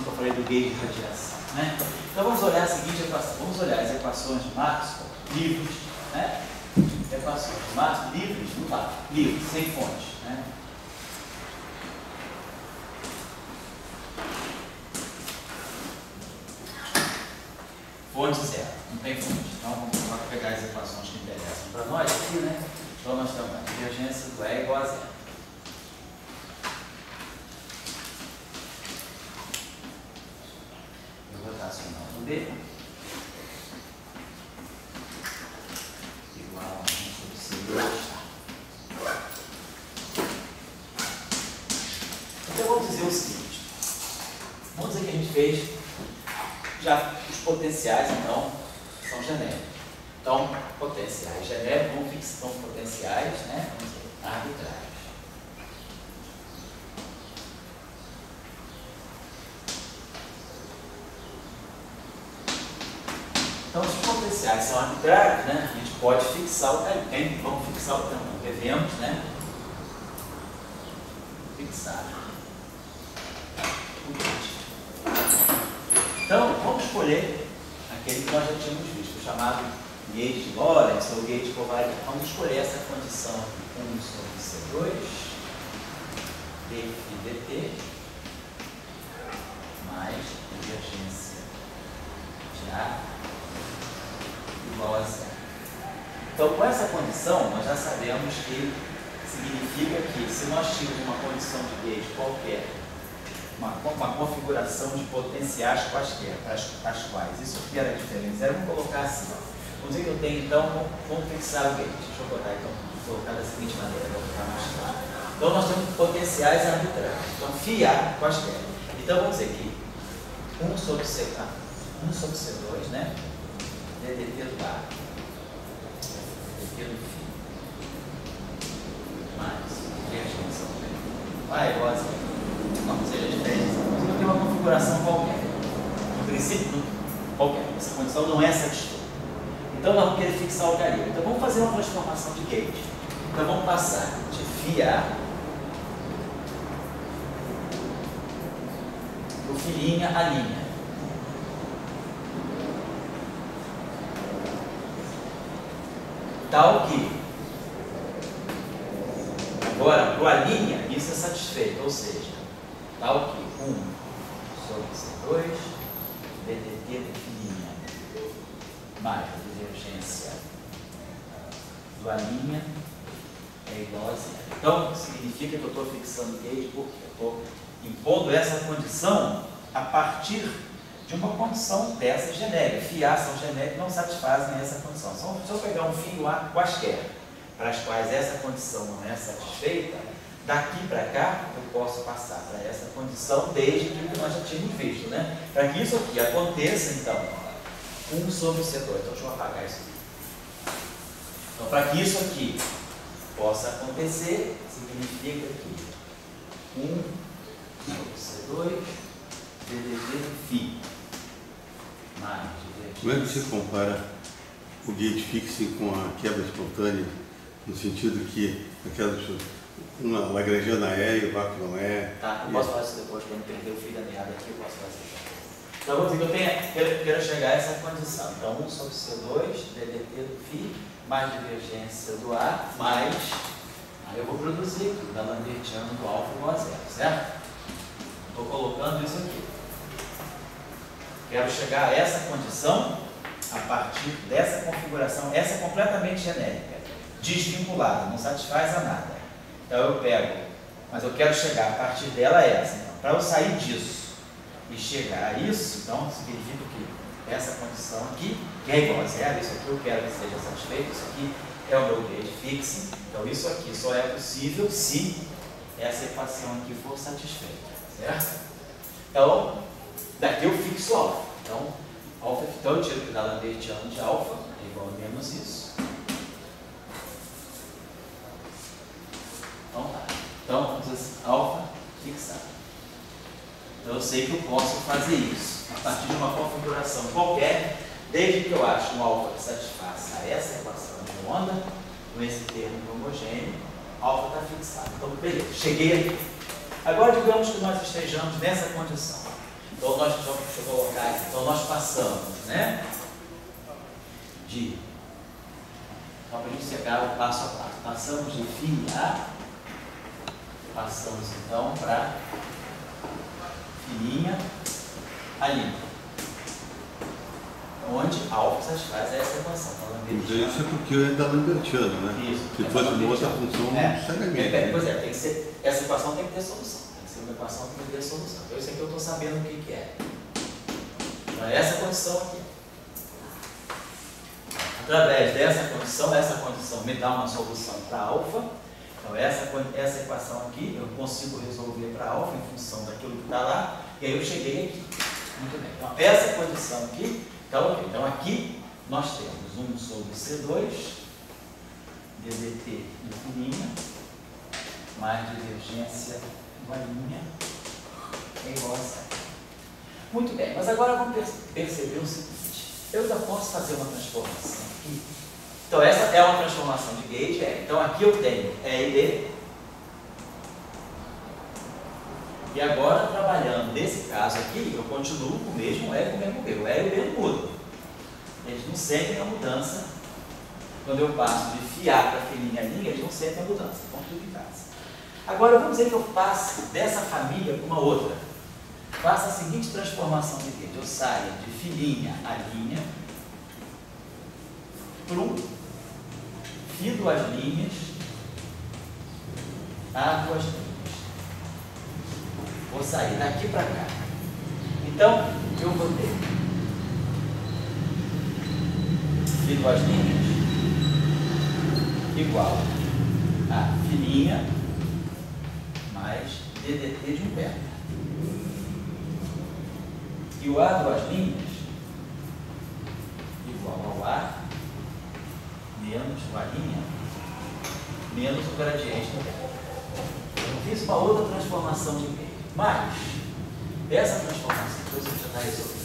que eu falei do gauge de radiação, né? Então vamos olhar a seguinte equação. Vamos olhar as equações de Maxwell livres, né? Equações de Maxwell livres, não tá? Livres, sem fonte, né? Fonte zero, não tem fonte. Então vamos pegar as equações que interessam para nós aqui, né? Então nós temos a divergência do E igual a zero. Rotacional do B igual a 1 sobre C2. Então vamos dizer o seguinte, vamos dizer que a gente fez já os potenciais, então, são genéricos. Então, potenciais genéricos, vamos fixar potenciais, né? Vamos dizer, arbitrários. Então, se os potenciais são arbitrários, né, a gente pode fixar o tempo. Vamos fixar o tempo. Devemos, né, fixar o gauge. Então, vamos escolher aquele que nós já tínhamos visto, chamado gauge de Lorentz ou gauge de covariante. Vamos escolher essa condição aqui, 1 sobre C2, dφ dt, mais divergência de A igual a zero. Então, com essa condição, nós já sabemos que significa que se nós tivermos uma condição de gauge qualquer, uma configuração de potenciais quaisquer, as quais isso aqui era diferente zero, vamos colocar assim. Vamos dizer que eu tenho, então, vamos fixar o gauge. Deixa eu botar, então, vou colocar da seguinte maneira, para ficar mais claro. Então, nós temos potenciais arbitrários. Então, φ quaisquer. Então, vamos dizer que 1 sobre C2, né? ddt do A, ddt do φ, mais divergência do B. A igual a zero. Não seja diferente. Eu tenho uma configuração qualquer. No princípio, qualquer. Essa condição não é satisfeita. Então, nós vamos querer fixar o carinho. Então, vamos fazer uma transformação de gauge. Então, vamos passar de φ do φ' a linha. Tal que, agora, para a linha, isso é satisfeito, ou seja, tal que 1 sobre C2, ddt do φ' mais a divergência do A' é igual a zero. Então, significa que eu estou fixando gauge porque eu estou impondo essa condição a partir de uma condição dessa genérica. φ são genéricos, não satisfazem essa condição. Se eu pegar um φ A quaisquer, para as quais essa condição não é satisfeita, daqui para cá eu posso passar para essa condição desde que nós já tínhamos visto, né? Para que isso aqui aconteça, então, 1 sobre C2. Então, deixa eu apagar isso aqui. Então, para que isso aqui possa acontecer, significa que 1 sobre C2 ddt do φ mais divergência. Como é que você compara o gauge fixing com a quebra espontânea, no sentido que aquela uma lagrangiana é e o vácuo não é? Tá, eu posso fazer isso depois, para não perder o fio da meada aqui, eu posso fazer isso. Então, vamos dizer que eu quero chegar a essa condição. Então, 1 sobre C2, ddt do φ, mais divergência do A, mais... Aí eu vou produzir aqui, da Lambertiano do alfa igual a zero, certo? Estou colocando isso aqui. Quero chegar a essa condição a partir dessa configuração. Essa é completamente genérica, desvinculada, não satisfaz a nada. Então eu pego, mas eu quero chegar a partir dela a essa. Então, para eu sair disso e chegar a isso, então significa que essa condição aqui, que é igual a zero, isso aqui eu quero que seja satisfeito, isso aqui é o meu gauge fixing. Então isso aqui só é possível se essa equação aqui for satisfeita, certo? Então, daqui eu fixo alfa. Então, alfa, então eu tiro que dá Lambertiano de alfa, é igual a menos isso. Então tá. Então, vamos dizer assim, alfa fixado. Então eu sei que eu posso fazer isso a partir de uma configuração qualquer, desde que eu ache um alfa que satisfaça essa equação de onda, com esse termo homogêneo, alfa está fixado. Então, beleza, cheguei aqui. Agora, digamos que nós estejamos nessa condição. Então nós, deixa eu colocar aqui, então nós passamos, né, de, só para a gente chegar o passo a passo, passamos de φ a, passamos então para fininha a limpa, onde alfa satisfaz essa equação. Então isso é porque é da Lambertiano, né? Isso. Se fosse uma outra função, necessariamente. Pois é, tem que ser, essa equação tem que ter solução. Tem que ser uma equação que tem que ter solução. Então isso aqui eu estou sabendo o que é. Então é essa condição aqui. Através essa condição me dá uma solução para alfa. Então essa equação aqui eu consigo resolver para alfa em função daquilo que está lá. E aí eu cheguei aqui. Muito bem. Então essa condição aqui, então aqui nós temos 1 sobre C2 ddt de fininha mais divergência da linha é igual a zero. Muito bem, mas agora vamos perceber o seguinte. Eu já posso fazer uma transformação aqui. Então essa é uma transformação de gauge. Então aqui eu tenho E e D. E agora, trabalhando nesse caso aqui, eu continuo com o mesmo E e o mesmo B. O E e o B não mudam. Eles não sentem a mudança. Quando eu passo de fiar para fininha a linha, eles não sentem a mudança. Estão tudo em casa. Agora, vamos dizer que eu passe dessa família para uma outra. Faça a seguinte transformação de gauge. Eu saio de fininha a linha para um φ duas linhas a duas linhas. Vou sair daqui para cá. Então, eu vou ter φ duas linhas igual a fininha mais ddt de um beta. E o A duas linhas igual ao A menos o A linha menos o gradiente do beta. Eu fiz uma outra transformação de gauge. Mas, essa transformação, depois já está resolvida.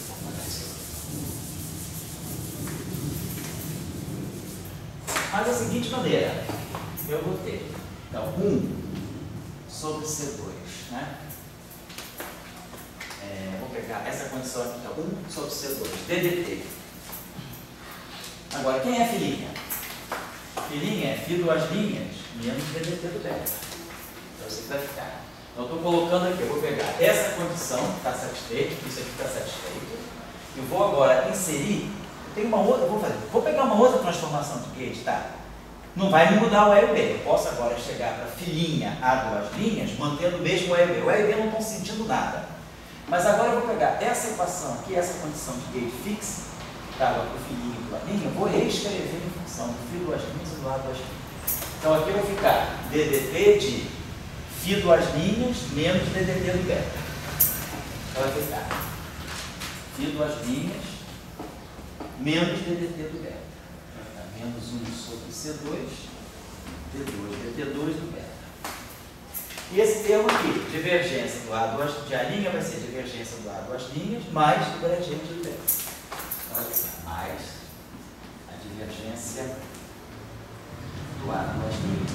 Mas da seguinte maneira, eu vou ter, então, 1 sobre C2, né? Vou pegar essa condição aqui, então, 1 sobre C2, ddt. Agora, quem é filinha? Filinha é φ duas linhas menos ddt do beta. Então, isso aqui vai ficar. Então, eu estou colocando aqui, eu vou pegar essa condição que está satisfeita, isso aqui está satisfeito. Eu vou agora inserir, tem uma outra, vou pegar uma outra transformação de gauge, tá? Não vai me mudar o E e o B. Eu posso agora chegar para filinha a duas linhas, mantendo o mesmo E e B. O E e B não estão sentindo nada. Mas agora eu vou pegar essa equação aqui, essa condição de gauge fixa, tá? Para o filinha e para a linha, eu vou reescrever em função do φ duas linhas e do A duas linhas. Então aqui eu vou ficar ddt de φ duas linhas menos ddt do beta. Então vai ficar φ duas linhas menos ddt do beta. Vai ficar menos 1 sobre C2, D2, dt2 do beta. E esse termo aqui, divergência do A duas, de A linha vai ser divergência do A duas linhas mais o gradiente do beta. Então vai ficar mais a divergência do A duas linhas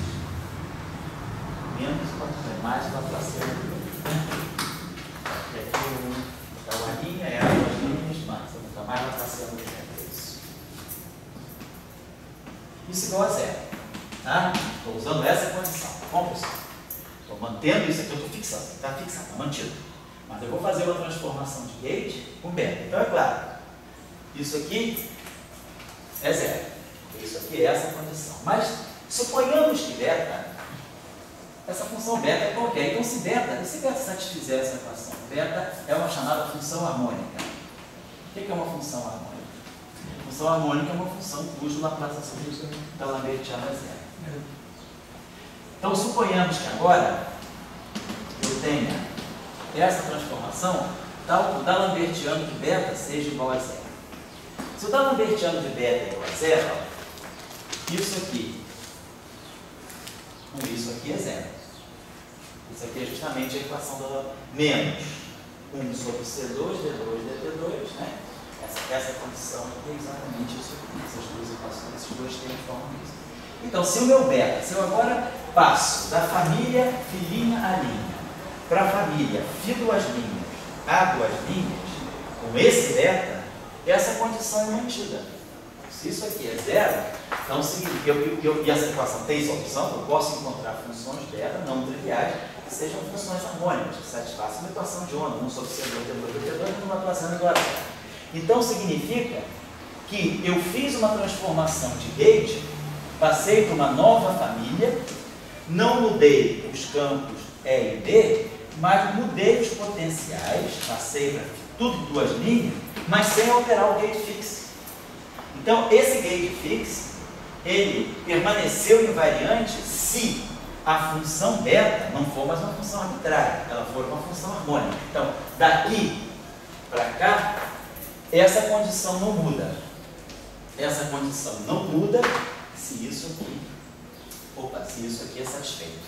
menos mais o Laplaciano do beta. Então a linha é a duas linhas mais, então mais o Laplaciano do beta. Isso igual a zero. Tá? Estou usando essa condição. Bom, pessoal? Estou mantendo isso aqui, eu estou fixando. Está fixado, está mantido. Mas eu vou fazer uma transformação de gauge com beta. Então é claro, isso aqui é zero. Isso aqui é essa condição. Mas suponhamos que beta, essa função beta é qualquer. Então se beta satisfizer essa equação, beta é uma chamada função harmônica. O que é uma função harmônica? Função harmônica é uma função cujo Laplace da Lambertiana é zero. Então, suponhamos que agora eu tenha essa transformação, o da Lambertiano de beta seja igual a zero. Se o da Lambertiano de beta é igual a zero, isso aqui com isso aqui é zero. Isso aqui é justamente a equação da menos 1 sobre C2, D2, dt2, né? Essa condição é exatamente isso aqui. Essas duas equações, esses dois termos formam isso. Então, se o meu beta, se eu agora passo da família filinha a linha para a família φ duas linhas há duas linhas, com esse beta, essa condição é mantida. Se isso aqui é zero, então significa e essa equação tem solução, eu posso encontrar funções beta não triviais que sejam funções harmônicas, que satisfaçam uma equação de onda, 1 sobre C2, T2, T2, numa equação igual a zero. Então significa que eu fiz uma transformação de gate, passei para uma nova família, não mudei os campos E e B, mas mudei os potenciais, passei para tudo duas linhas, mas sem alterar o gate fix. Então, esse gate fix, ele permaneceu invariante se a função beta não for mais uma função arbitrária, ela for uma função harmônica. Então, daqui para cá, essa condição não muda. Essa condição não muda se isso aqui é satisfeito.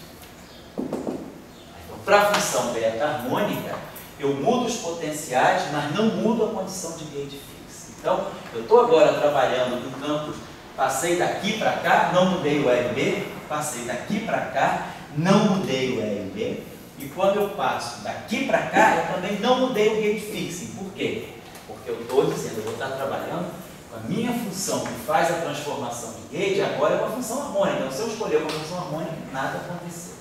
Então, para a função beta harmônica, eu mudo os potenciais, mas não mudo a condição de gate fix. Então, eu estou agora trabalhando com campos, passei daqui para cá, não mudei o E e B, passei daqui para cá, não mudei o E e B, e quando eu passo daqui para cá, eu também não mudei o gate fixing. Por quê? Porque eu estou dizendo, eu vou estar trabalhando com a minha função que faz a transformação de gate, agora é uma função harmônica. Então, se eu escolher uma função harmônica, nada aconteceu.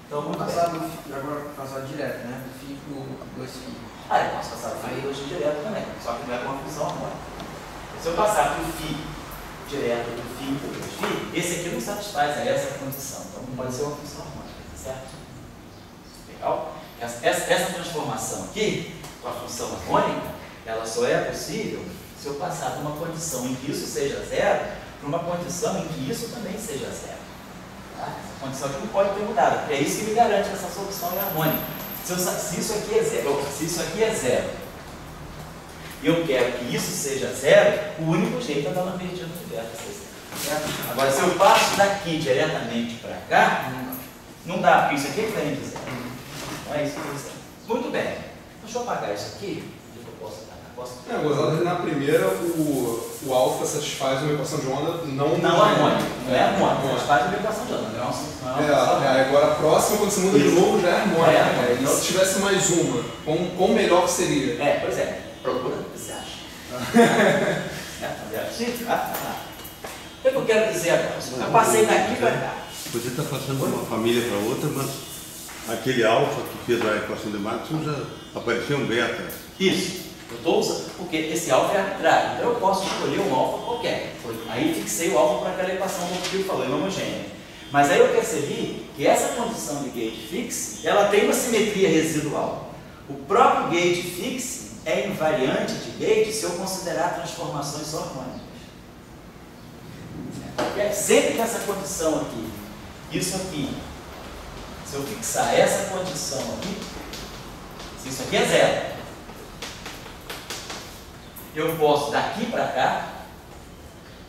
Então, vamos passar agora passar direto, né? Do φ para 2φ. Eu posso passar do φ 2 direto também, só que não é uma função harmônica. Se eu passar do φ direto do φ para 2φ, esse aqui não satisfaz a essa condição. Então, não pode ser uma função harmônica, certo? Legal? Essa transformação aqui, com a função harmônica, ela só é possível se eu passar de uma condição em que isso seja zero para uma condição em que isso também seja zero. Tá? Essa condição aqui não pode ter mudado, porque é isso que me garante que essa solução é harmônica. Se isso aqui é zero, e eu quero que isso seja zero, o único jeito é dar uma medida do beta ser zero. Agora, se eu passo daqui diretamente para cá, não dá, porque isso aqui é diferente de zero. Não é isso que eu estou dizendo. Muito bem. Deixa eu apagar isso aqui. Gozado, na primeira, o alfa satisfaz uma equação de onda não harmônica. Não é harmônica, satisfaz uma equação de onda. Agora a próxima, quando você muda de novo, já é harmônica. E se tivesse mais uma, quão melhor seria? Pois é. Procura o que você acha. O que eu quero dizer agora? Eu passei daqui para cá. Você está passando de uma família para outra, mas aquele alfa que fez a equação de Maxwell já apareceu um beta. Isso. Eu estou usando, porque esse alfa é arbitrário, então eu posso escolher um alfa qualquer. Aí fixei o alfa para aquela equação que o Chico falou, homogênea. Mas aí eu percebi que essa condição de gate fix, ela tem uma simetria residual. O próprio gate fix é invariante de gate se eu considerar transformações só harmônicas. Sempre que essa condição aqui, isso aqui, se eu fixar essa condição aqui, se isso aqui é zero, eu posso daqui para cá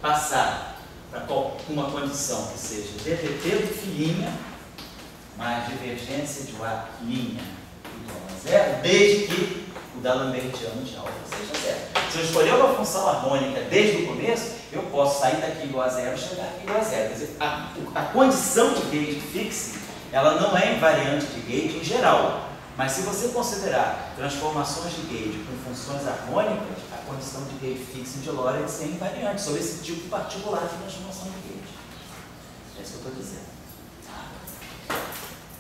passar para uma condição que seja ddt do filinha mais divergência de o A' igual a zero, desde que o D'Alembertiano de alfa seja zero. Se eu escolher uma função harmônica desde o começo, eu posso sair daqui igual a zero e chegar aqui igual a zero. Quer dizer, a condição de gate fixe, ela não é invariante de gate em geral. Mas se você considerar transformações de gate com funções harmônicas, a condição de gate fixing de Lorentz é invariante sobre esse tipo particular de transformação de gate. É isso que eu estou dizendo.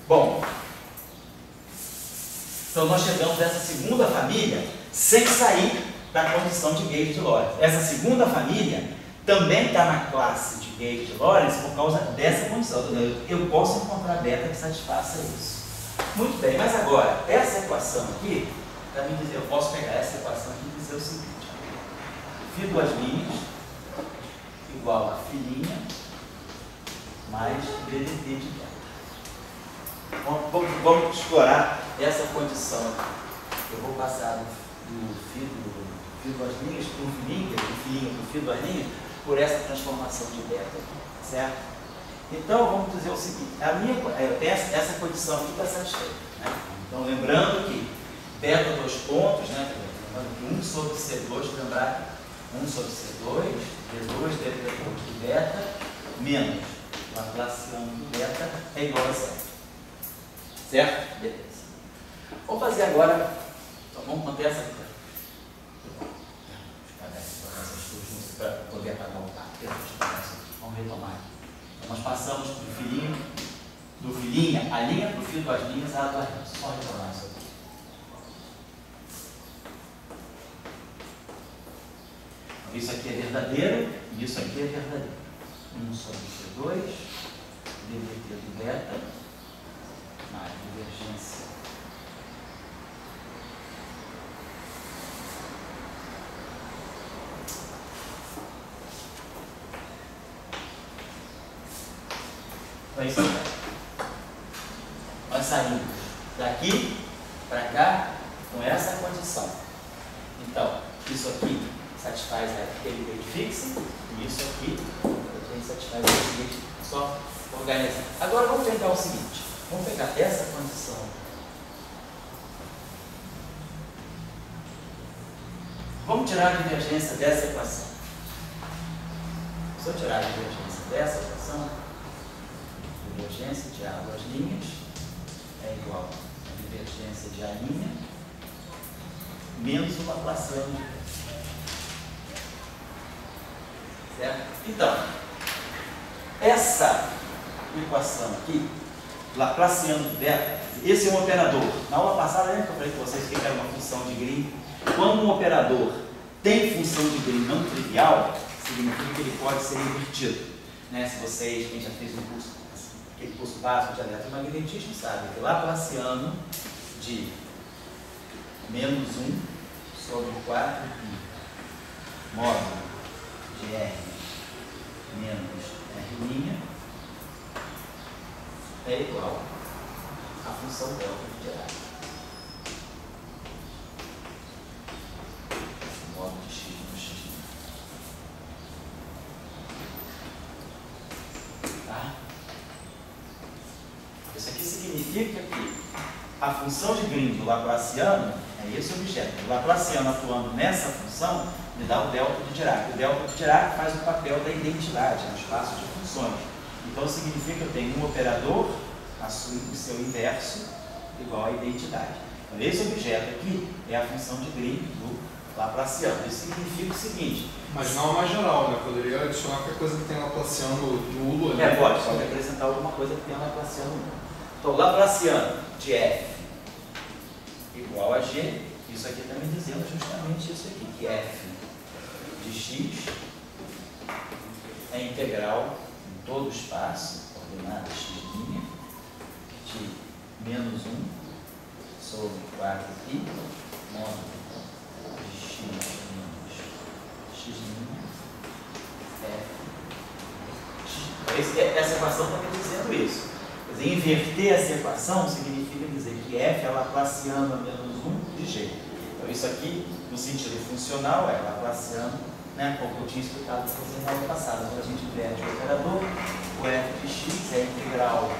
Bom, então nós chegamos nessa segunda família sem sair da condição de gate de Lorentz. Essa segunda família também está na classe de gate de Lorentz por causa dessa condição. Eu posso encontrar beta que satisfaça isso. Muito bem, mas agora, essa equação aqui, para me dizer, eu posso pegar essa equação aqui e dizer o seguinte: φ duas linhas igual a filinha mais ddt de beta. Vamos explorar essa condição aqui. Eu vou passar do φ duas linhas para o filinha, do filinha para o φ duas linhas, por essa transformação de beta aqui, certo? Então, vamos dizer o seguinte, essa condição aqui está satisfeita. Né? Então, lembrando que beta dois pontos, né? Lembrando que 1 sobre C2, lembrar 1 sobre C2, D2 derivativa de beta, menos Laplaciano de beta é igual a zero. Certo? Beleza. Vamos fazer agora Então vamos manter essa aqui. Para poder acabar o carro. Vamos retomar. Então, nós passamos do filhinho, a linha para o fio das linhas, a duas linhas. Só retomar isso aqui. Então, isso aqui é verdadeiro e isso aqui é verdadeiro. 1 sobre C2, ddt do beta, mais divergência. Então, isso aqui. Nós saímos daqui para cá com essa condição. Então, isso aqui satisfaz aquele gate fixe e isso aqui satisfaz esse gate. Só organizar. Agora vamos tentar o seguinte. Vamos pegar essa condição. Vamos tirar a divergência dessa equação. Se eu tirar a divergência dessa equação, a divergência de A duas linhas é igual a divergência de A' menos o laplaciano de B. Certo? Então, essa equação aqui, laplaciano de beta, esse é um operador. Na aula passada, lembra que eu falei com vocês que era uma função de Green? Quando um operador tem função de Green não trivial, significa que ele pode ser invertido. Né? Se vocês, quem já fez um curso, aquele curso básico de eletromagnetismo, sabe que Laplaciano de menos 1 sobre 4π módulo de R menos R' é igual à função delta de Dirac. Módulo de x no x'. Tá? Isso aqui significa que a função de Green do Laplaciano é esse objeto. O Laplaciano atuando nessa função me dá o delta de Dirac. O delta de Dirac faz o papel da identidade no espaço de funções. Então significa que eu tenho um operador assume o seu inverso igual à identidade. Então, esse objeto aqui é a função de Green do Laplaciano. Isso significa o seguinte. Mas não é mais geral, né? Poderia adicionar qualquer coisa que tem Laplaciano nulo ali. Pode acrescentar alguma coisa que tenha Laplaciano nulo. Então, Laplaciano de F igual a G, isso aqui está me dizendo justamente isso aqui, que F de x é integral em todo o espaço, coordenada x' de menos 1 sobre 4π módulo de x menos x' F. Essa equação está me dizendo isso. Quer dizer, inverter essa equação significa dizer que F é Laplaciano a menos 1 de G. Então isso aqui, no sentido funcional, é Laplaciano, né, como eu tinha explicado para vocês na aula passada. Quando a gente inverte o operador, o F de x é integral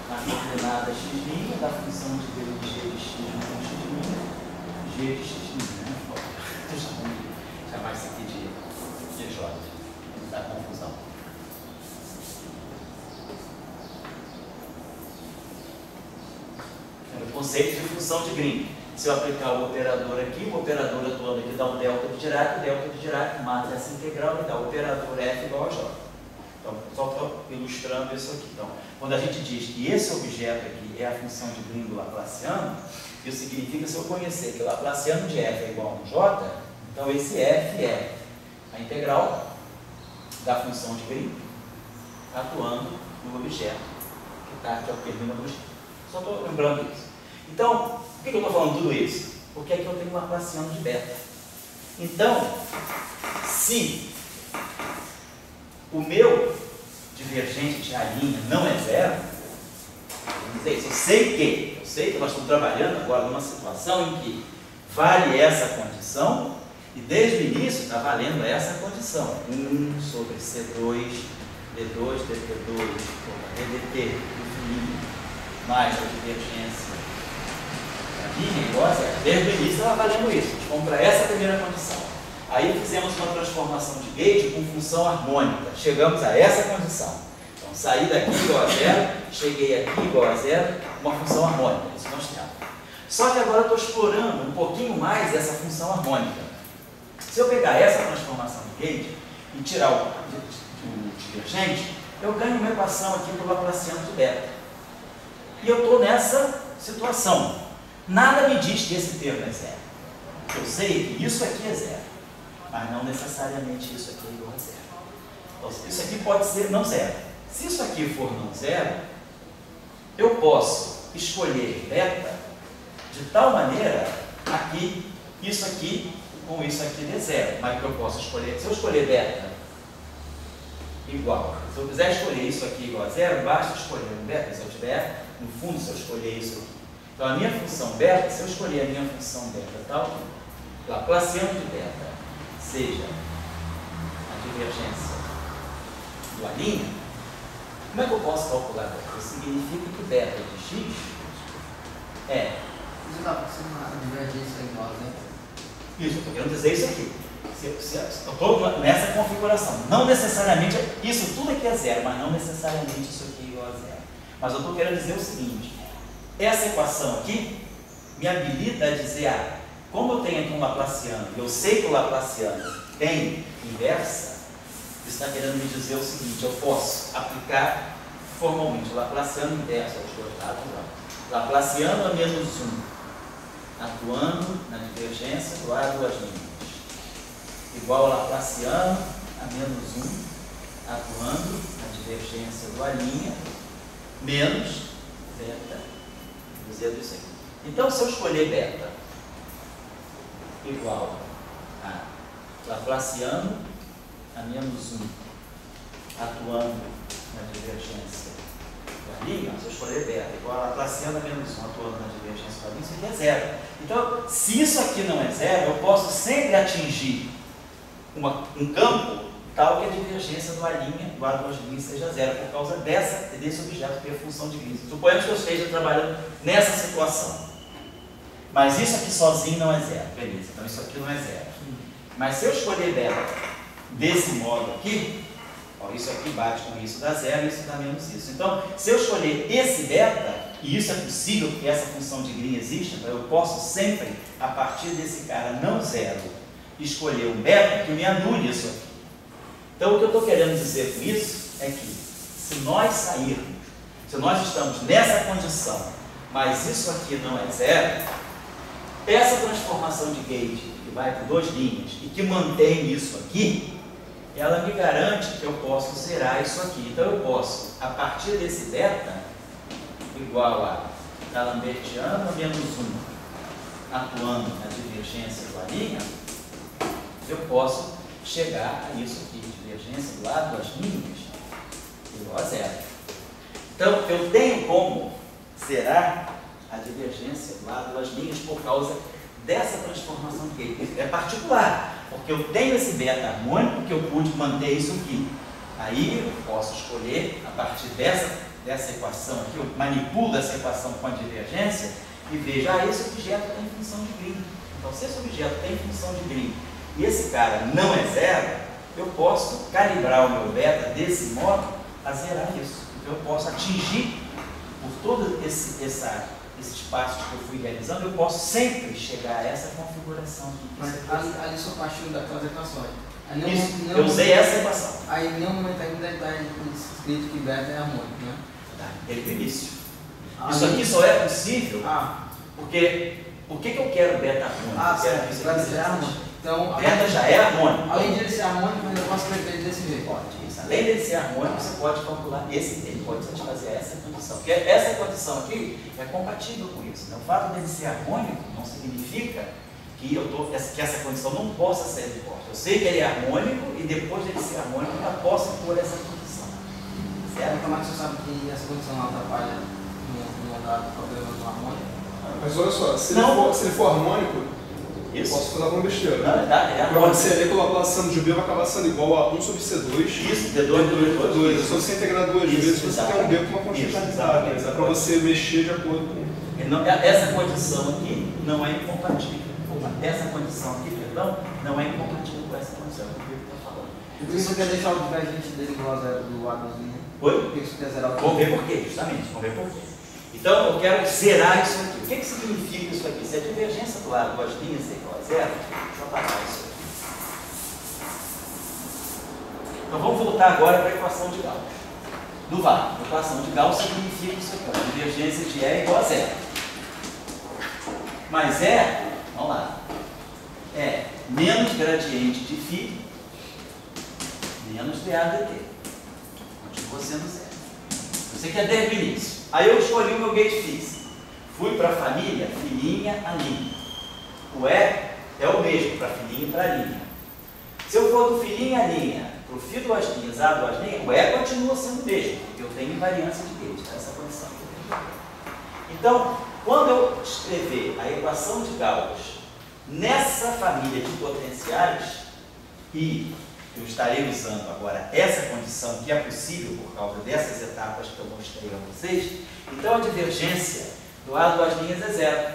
na coordenada x' da função de g de x menos x', g de x', né? Deixa eu chamar isso aqui de J, não dá confusão. O conceito de função de Green. Se eu aplicar o operador aqui, o operador atuando aqui dá um delta de Dirac, o delta de Dirac mata essa integral e dá o operador F igual a J. Então, só estou ilustrando isso aqui. Então, quando a gente diz que esse objeto aqui é a função de Green do Laplaciano, isso significa que se eu conhecer que o Laplaciano de F é igual a J, então esse F é a integral da função de Green atuando no objeto que está aqui ao termino do objeto. Só estou lembrando isso. Então, por que eu estou falando tudo isso? Porque aqui eu tenho um Laplaciano de beta. Então, se o meu divergente de A' não é zero, vamos dizer isso, eu sei que nós estamos trabalhando agora numa situação em que vale essa condição e desde o início está valendo essa condição. 1 sobre C2, D2, dt2, ddt infinito, mais a divergência igual a zero. Desde o início estava valendo isso. Vamos para essa primeira condição. Aí fizemos uma transformação de gauge com função harmônica. Chegamos a essa condição. Então, saí daqui igual a zero, cheguei aqui igual a zero, uma função harmônica. Isso nós temos. Só que agora eu estou explorando um pouquinho mais essa função harmônica. Se eu pegar essa transformação de gauge e tirar o divergente, eu ganho uma equação aqui do Laplaciano de beta. E eu estou nessa situação. Nada me diz que esse termo é zero. Eu sei que isso aqui é zero, mas não necessariamente isso aqui é igual a zero. Então, isso aqui pode ser não zero. Se isso aqui for não zero, eu posso escolher beta de tal maneira aqui, isso aqui com isso aqui dê zero. Mas que eu posso escolher, se eu escolher beta igual, se eu quiser escolher isso aqui igual a zero, basta escolher um beta. Se eu tiver, no fundo, se eu escolher isso aqui. Então, a minha função beta, se eu escolher a minha função beta tal, Laplaciano de beta seja a divergência do A', como é que eu posso calcular beta? Significa que beta de x é... Você está passando a divergência igual a zero? Isso, eu estou querendo dizer isso aqui. Eu estou nessa configuração. Não necessariamente, isso tudo aqui é zero, mas não necessariamente isso aqui é igual a zero. Mas eu estou querendo dizer o seguinte, essa equação aqui me habilita a dizer, como eu tenho aqui um Laplaciano, e eu sei que o Laplaciano tem inversa, isso está querendo me dizer o seguinte, eu posso aplicar formalmente o Laplaciano inverso aos dois lados, Laplaciano a menos 1, atuando na divergência do A duas linhas, igual ao Laplaciano a menos 1, atuando na divergência do A', menos beta, dizendo isso aqui. Então, se eu escolher beta igual a Laplaciano a menos 1, atuando na divergência do A', se eu escolher beta igual a Laplaciano a menos 1, atuando na divergência do A', isso aqui é zero. Então, se isso aqui não é zero, eu posso sempre atingir um campo tal que a divergência do A' duas linhas seja zero, por causa desse objeto ter função de Gliese. Suponhamos que eu esteja trabalhando nessa situação. Mas isso aqui sozinho não é zero, beleza, então isso aqui não é zero. Mas se eu escolher beta desse modo aqui, ó, isso aqui bate com isso dá zero, isso dá menos isso. Então, se eu escolher esse beta, e isso é possível porque essa função de Green existe, então eu posso sempre, a partir desse cara não zero, escolher um beta que me anule isso aqui. Então, o que eu estou querendo dizer com isso é que, se nós sairmos, se nós estamos nessa condição, mas isso aqui não é zero, essa transformação de gauge, que vai por duas linhas e que mantém isso aqui, ela me garante que eu posso zerar isso aqui. Então, eu posso, a partir desse beta, igual a D'Alembertiano a menos 1, atuando na divergência do A', eu posso chegar a isso aqui, divergência do lado das linhas igual a zero. Então, eu tenho como zerar a divergência do lado das linhas por causa dessa transformação de gauge. É particular, porque eu tenho esse beta harmônico que eu pude manter isso aqui. Aí eu posso escolher, a partir dessa equação aqui, eu manipulo essa equação com a divergência e vejo, esse objeto tem função de Green. Então, se esse objeto tem função de Green e esse cara não é zero, eu posso calibrar o meu beta desse modo a zerar isso. Então, eu posso atingir, por todo esse espaço que eu fui realizando, eu posso sempre chegar a essa configuração aqui. Mas ali só partiu daquelas equações. Eu usei essa equação. Aí, em nenhum momento ainda está escrito que beta é harmônico, né? Desde o início. Isso aqui só é possível porque... Por que eu quero beta harmônico? Certo. Beta já é harmônico. Então, beta já é harmônico. Além de ele ser harmônico, eu posso prever ele desse jeito. Pode, isso. Além dele ser harmônico, você pode calcular ele pode satisfazer essa condição. Porque essa condição aqui é compatível com isso. Né? O fato dele ser harmônico não significa que essa condição não possa ser de corte. Eu sei que ele é harmônico e depois dele ser harmônico, eu já posso pôr essa condição. Certo? Como é que você sabe que essa condição não atrapalha no dado problema do harmônico? Mas olha só, se ele for harmônico, eu posso falar uma besteira. Na verdade, é harmônico. Você vê que o Laplaciano de B vai acabar sendo igual a 1 sobre C2. Isso, D2. É só você integrar duas vezes, você tem um B com uma constante. É para você mexer de acordo com... Essa condição aqui não é incompatível. Essa condição aqui, perdão, não é incompatível com essa condição que o Pedro está falando. Por isso você quer deixar o divergente dele igual a zero do A2'? Oi? Por que você quer zerar o... Vamos ver por quê, justamente. Vamos ver por quê. Então, eu quero zerar isso aqui. O que significa isso aqui? Se a divergência do lado das linhas é igual a zero, deixa eu apagar isso aqui. Então, vamos voltar agora para a equação de Gauss. Do VAR. A equação de Gauss significa isso aqui. A divergência de E é igual a zero. Mas vamos lá, é menos gradiente de φ menos dA dt. Continua sendo zero. Você quer desde o início. Aí eu escolhi o meu gate fix. Fui para a família, filinha, a linha. O E é o mesmo para filinha e para linha. Se eu for do filinha a linha para o φ duas linhas, A duas linhas, o E continua sendo o mesmo, porque eu tenho invariância de gate, essa condição. Então, quando eu escrever a equação de Gauss nessa família de potenciais, e eu estarei usando agora essa condição que é possível por causa dessas etapas que eu mostrei a vocês, então a divergência do A duas linhas é zero.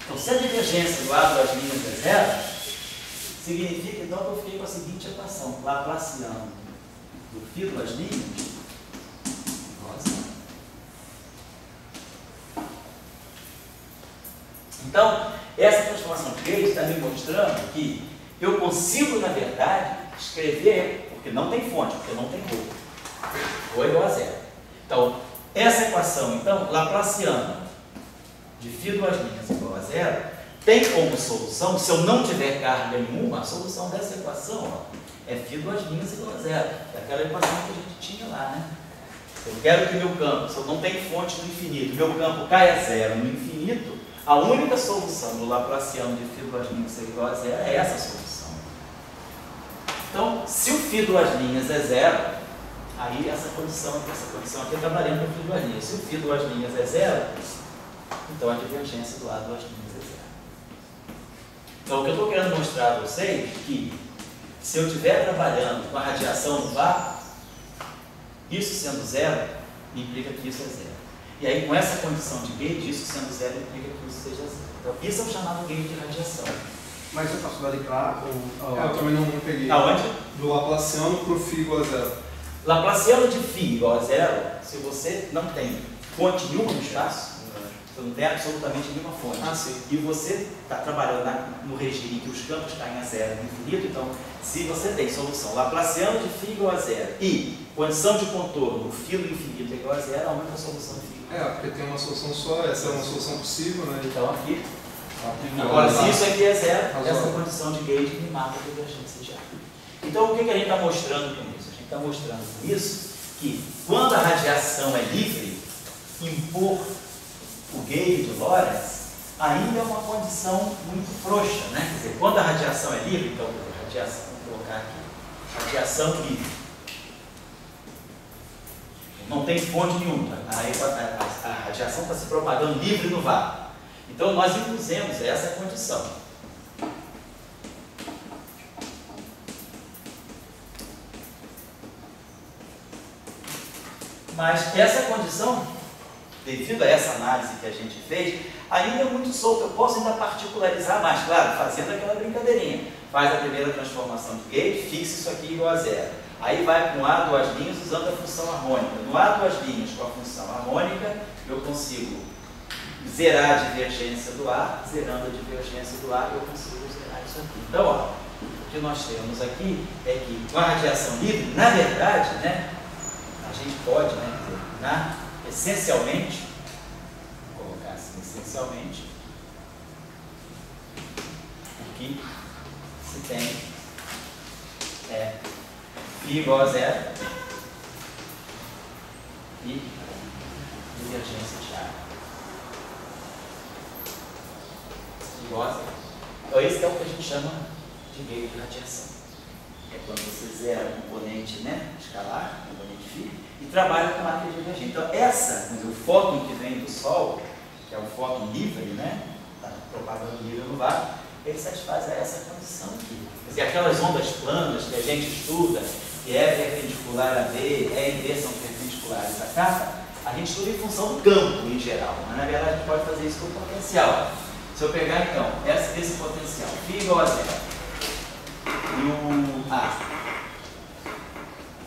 Então, se a divergência do A duas linhas é zero, significa então que eu fiquei com a seguinte equação, Laplaciano do φ duas linhas igual a zero. Então, essa transformação de gauge está me mostrando que eu consigo, na verdade, escrever, porque não tem fonte, porque não tem rho. Rho é igual a zero. Então, essa equação, então, Laplaciano de φ duas linhas igual a zero, tem como solução, se eu não tiver carga nenhuma, a solução dessa equação é φ duas linhas igual a zero. É aquela equação que a gente tinha lá, né? Eu quero que meu campo, se eu não tenho fonte no infinito, meu campo caia a zero no infinito, a única solução do Laplaciano de φ duas linhas igual a zero é essa solução. Então, se o φ duas linhas é zero, aí essa condição aqui está valendo para o φ duas linhas. Se o φ duas linhas é zero, então a divergência do A duas linhas é zero. Então, o que eu estou querendo mostrar a vocês é que, se eu estiver trabalhando com a radiação no vácuo, isso sendo zero, implica que isso é zero. E aí, com essa condição de gauge, isso sendo zero, implica que isso seja zero. Então, isso é o chamado gauge de radiação. Mas eu posso dar claro? Eu também não peguei. Aonde? Do Laplaciano para o φ igual a zero. Laplaciano de φ igual a zero, se você não tem fonte nenhuma no espaço, você não tem absolutamente nenhuma fonte. Sim. E você está trabalhando no regime em que os campos caem a zero no infinito, então, se você tem solução Laplaciano de φ igual a zero e condição de contorno, o φ do infinito é igual a zero, a única solução de φ. Porque tem uma solução só, essa é uma solução possível, né? Então, aqui. Agora, se isso aqui é zero, essa condição de gauge me mata a divergência de A. Então, o que a gente está mostrando com isso? A gente está mostrando com isso que, quando a radiação é livre, impor o gauge de Lorentz ainda é uma condição muito frouxa, né? Quer dizer, quando a radiação é livre, então, radiação, vou colocar aqui, radiação livre. Não tem fonte nenhuma, a radiação está se propagando livre no vácuo. Então, nós impusemos essa condição. Mas essa condição, devido a essa análise que a gente fez, ainda é muito solta. Eu posso ainda particularizar mais, claro, fazendo aquela brincadeirinha. Faz a primeira transformação de gauge, fixa isso aqui igual a zero. Aí vai com A duas linhas usando a função harmônica. No A duas linhas com a função harmônica, eu consigo zerar a divergência do A, zerando a divergência do A, eu consigo zerar isso aqui. Então, ó, o que nós temos aqui é que com a radiação livre, na verdade, né, a gente pode, né, dizer, essencialmente, vou colocar assim, essencialmente, o que se tem é φ igual a zero e divergência de A igual a zero. Então, esse é o que a gente chama de gauge de radiação. É quando você zera o componente, né, escalar, o componente φ, e trabalha com a máquina divergente. Então, o fóton que vem do Sol, que é o fóton livre, né, está propagando livre no vácuo, ele satisfaz essa condição aqui. Quer dizer, aquelas ondas planas que a gente estuda, que é perpendicular a B, E e B são perpendiculares a capa, a gente estuda em função do campo em geral, mas na verdade a gente pode fazer isso com o potencial. Se eu pegar então esse potencial, φ igual a zero, e o A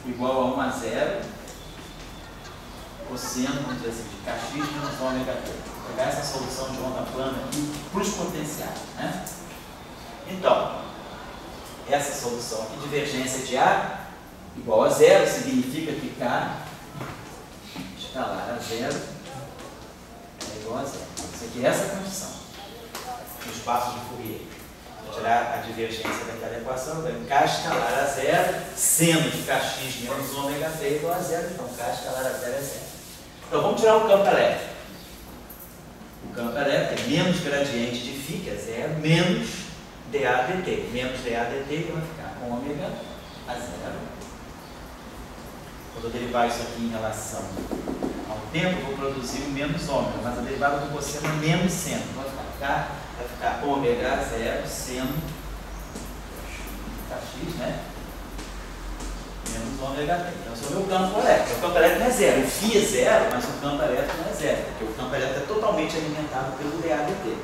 igual a 1 a 0, cosseno, vamos dizer assim, de kx menos ômega t. Vou pegar essa solução de onda plana aqui para os potenciais, né? Então, essa solução aqui, divergência de A igual a zero, significa que K escalar a zero é igual a zero. Isso aqui é essa condição. Os passos de Fourier. Vou tirar a divergência daquela equação, vai K escalar a zero, sendo que kx menos ômega t é igual a zero, então K escalar a zero é zero. Então vamos tirar o campo elétrico. O campo elétrico é menos gradiente de φ, que é zero, menos dA dt. Menos dA dt vai ficar com ômega a zero. Quando eu derivar isso aqui em relação ao tempo, eu vou produzir o menos ômega, mas a derivada do cosseno é menos seno. Vai ficar ômega a zero seno kx, né? Menos ômega t. Então, esse é o meu campo elétrico. O campo elétrico não é zero. O φ é zero, mas o campo elétrico não é zero, porque o campo elétrico é totalmente alimentado pelo dA dt.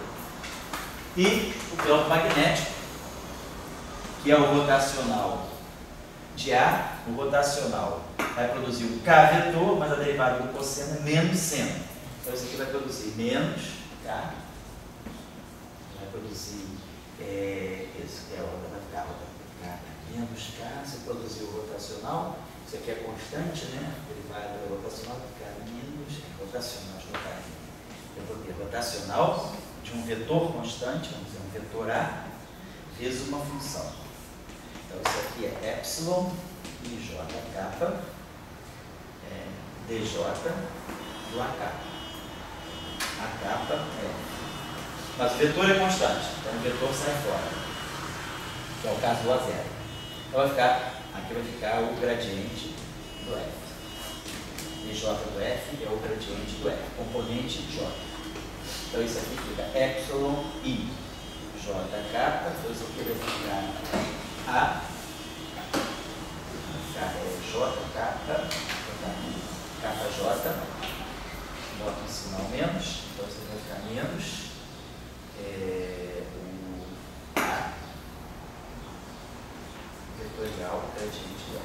E o campo magnético, que é o rotacional de A, o rotacional vai produzir o K vetor, mas a derivada do cosseno é menos seno. Então, isso aqui vai produzir menos K. Vai produzir isso que é a K menos K. Se produzir o rotacional, isso aqui é constante, né? A derivada do rotacional vai ficar menos rotacional. Eu vou ter rotacional de um vetor constante, vamos dizer, um vetor A, vezes uma função. Então, isso aqui é epsilon i j kappa dj do AK. A kappa é. Mas o vetor é constante, então o vetor sai fora, que é o caso do A zero. Então aqui vai ficar o gradiente do F. dj do F é o gradiente do F, componente J. Então isso aqui fica epsilon i j kappa, então isso aqui vai ficar A, J kappa, kappa J, bota um sinal menos, então isso vai ficar menos o A vetorial gradiente do F.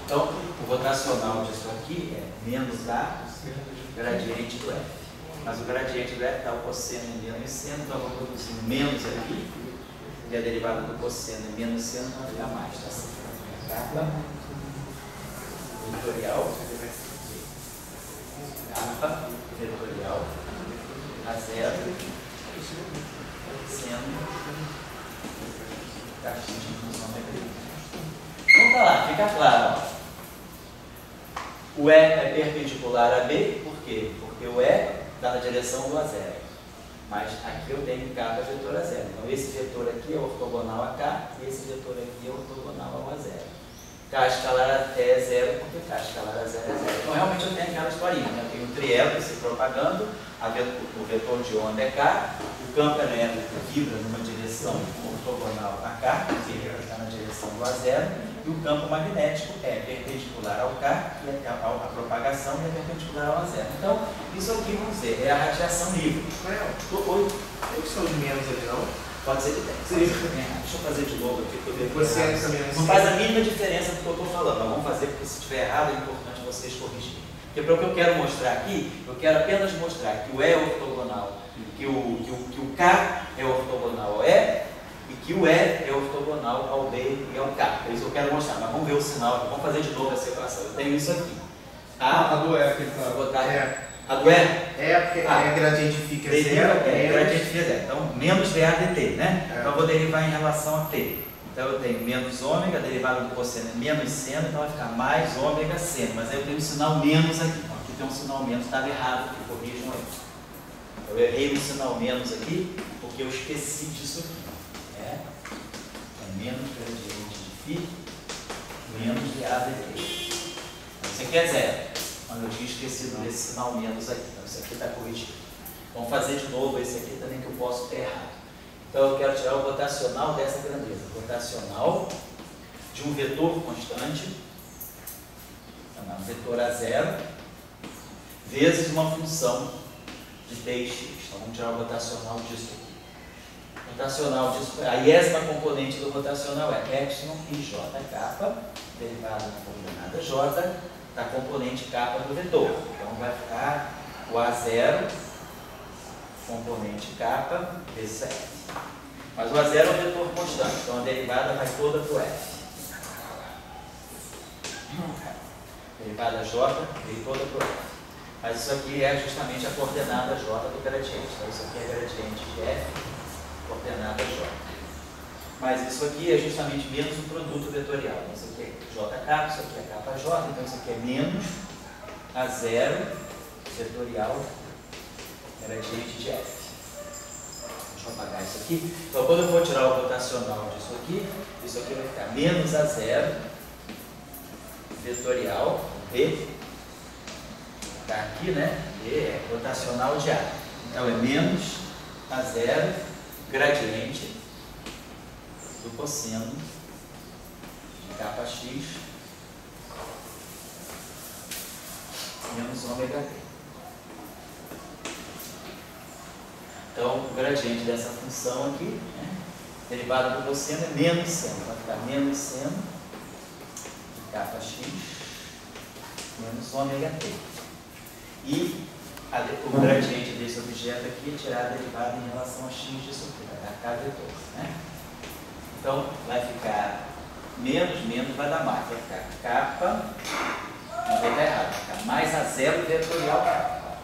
Então, o rotacional disso aqui é menos A gradiente do F. Mas o gradiente do F está o cosseno em menos seno, então eu vou produzir menos aqui, e a derivada do cosseno em menos seno vai ficar mais, tá certo? Kappa vetorial a zero seno kx de função dt. Então tá lá, fica claro, ó. O E é perpendicular a B, por quê? Porque o E está na direção do A zero. Mas aqui eu tenho K vetor a zero. Então esse vetor aqui é ortogonal a K e esse vetor aqui é ortogonal ao A zero. K escalar é zero porque K escalar a zero é zero. Então realmente eu tenho aquela historinha, né? Eu tenho um triângulo se propagando, o vetor de onda é K, o campo elétrico vibra numa direção ortogonal a K, que está na direção do A zero, e o campo magnético é perpendicular ao K, e a propagação é perpendicular ao A zero. Então, isso aqui, vamos dizer, é a radiação livre. Oi? Tem que ser de menos ali, não? Pode ser que tenha. Deixa eu fazer de novo aqui. Você também não faz a mínima diferença do que eu estou falando, mas vamos fazer porque se estiver errado é importante vocês corrigirem. Porque para o que eu quero mostrar aqui, eu quero apenas mostrar que o E é ortogonal, que o K é ortogonal ao E, e que o E é ortogonal ao B e ao K. É isso que eu quero mostrar, mas vamos ver o sinal, vamos fazer de novo essa equação. Eu tenho isso aqui. A do E que ele está. Vou botar É. a do E? É, porque é gradiente fica zero. Gradiente fica zero. Então, menos dA dt, né? É. Então, eu vou derivar em relação a t. Então, eu tenho menos ômega, a derivada do cosseno é menos seno, então vai ficar mais ômega seno. Mas aí eu tenho um sinal menos aqui. Então, aqui tem um sinal menos, estava errado aqui, corrijam aí. Eu errei o sinal menos aqui, porque eu esqueci disso aqui. É menos gradiente de φ, menos dA dt. Então, isso aqui é zero. Mas eu tinha esquecido desse sinal menos aqui. Então, isso aqui está corrigido. Vamos fazer de novo esse aqui também, que eu posso ter errado. Então, eu quero tirar o rotacional dessa grandeza. Rotacional de um vetor constante, um vetor a zero, vezes uma função de dx. Então, vamos tirar o rotacional disso aqui. Rotacional disso, a iésima componente do rotacional é epsilon i j kappa, derivada na coordenada j, da componente capa do vetor. Então vai ficar o A0, componente capa, vezes F. Mas o A0 é um vetor constante, então a derivada vai toda para o F. Derivada J veio toda para o F. Mas isso aqui é justamente a coordenada J do gradiente. Então isso aqui é gradiente de F, coordenada J. Mas isso aqui é justamente menos o produto vetorial. Então isso aqui é J capa, isso aqui é capa J, então isso aqui é menos A0 vetorial gradiente de F. Deixa eu apagar isso aqui. Então quando eu for tirar o rotacional disso aqui vai ficar menos A0 vetorial B. Está aqui, né? E é rotacional de A. Então é menos A0 gradiente do cosseno de capa X menos ômega T. Então o gradiente dessa função aqui, né, derivada do cosseno é menos seno. Vai ficar menos seno de capa X menos ômega T. E o gradiente desse objeto aqui é tirar a derivada em relação a x disso aqui, vai dar K vetor. Né? Então, vai ficar menos, vai dar mais. Vai ficar capa, não vai dar errado, vai ficar mais A0 vetorial capa.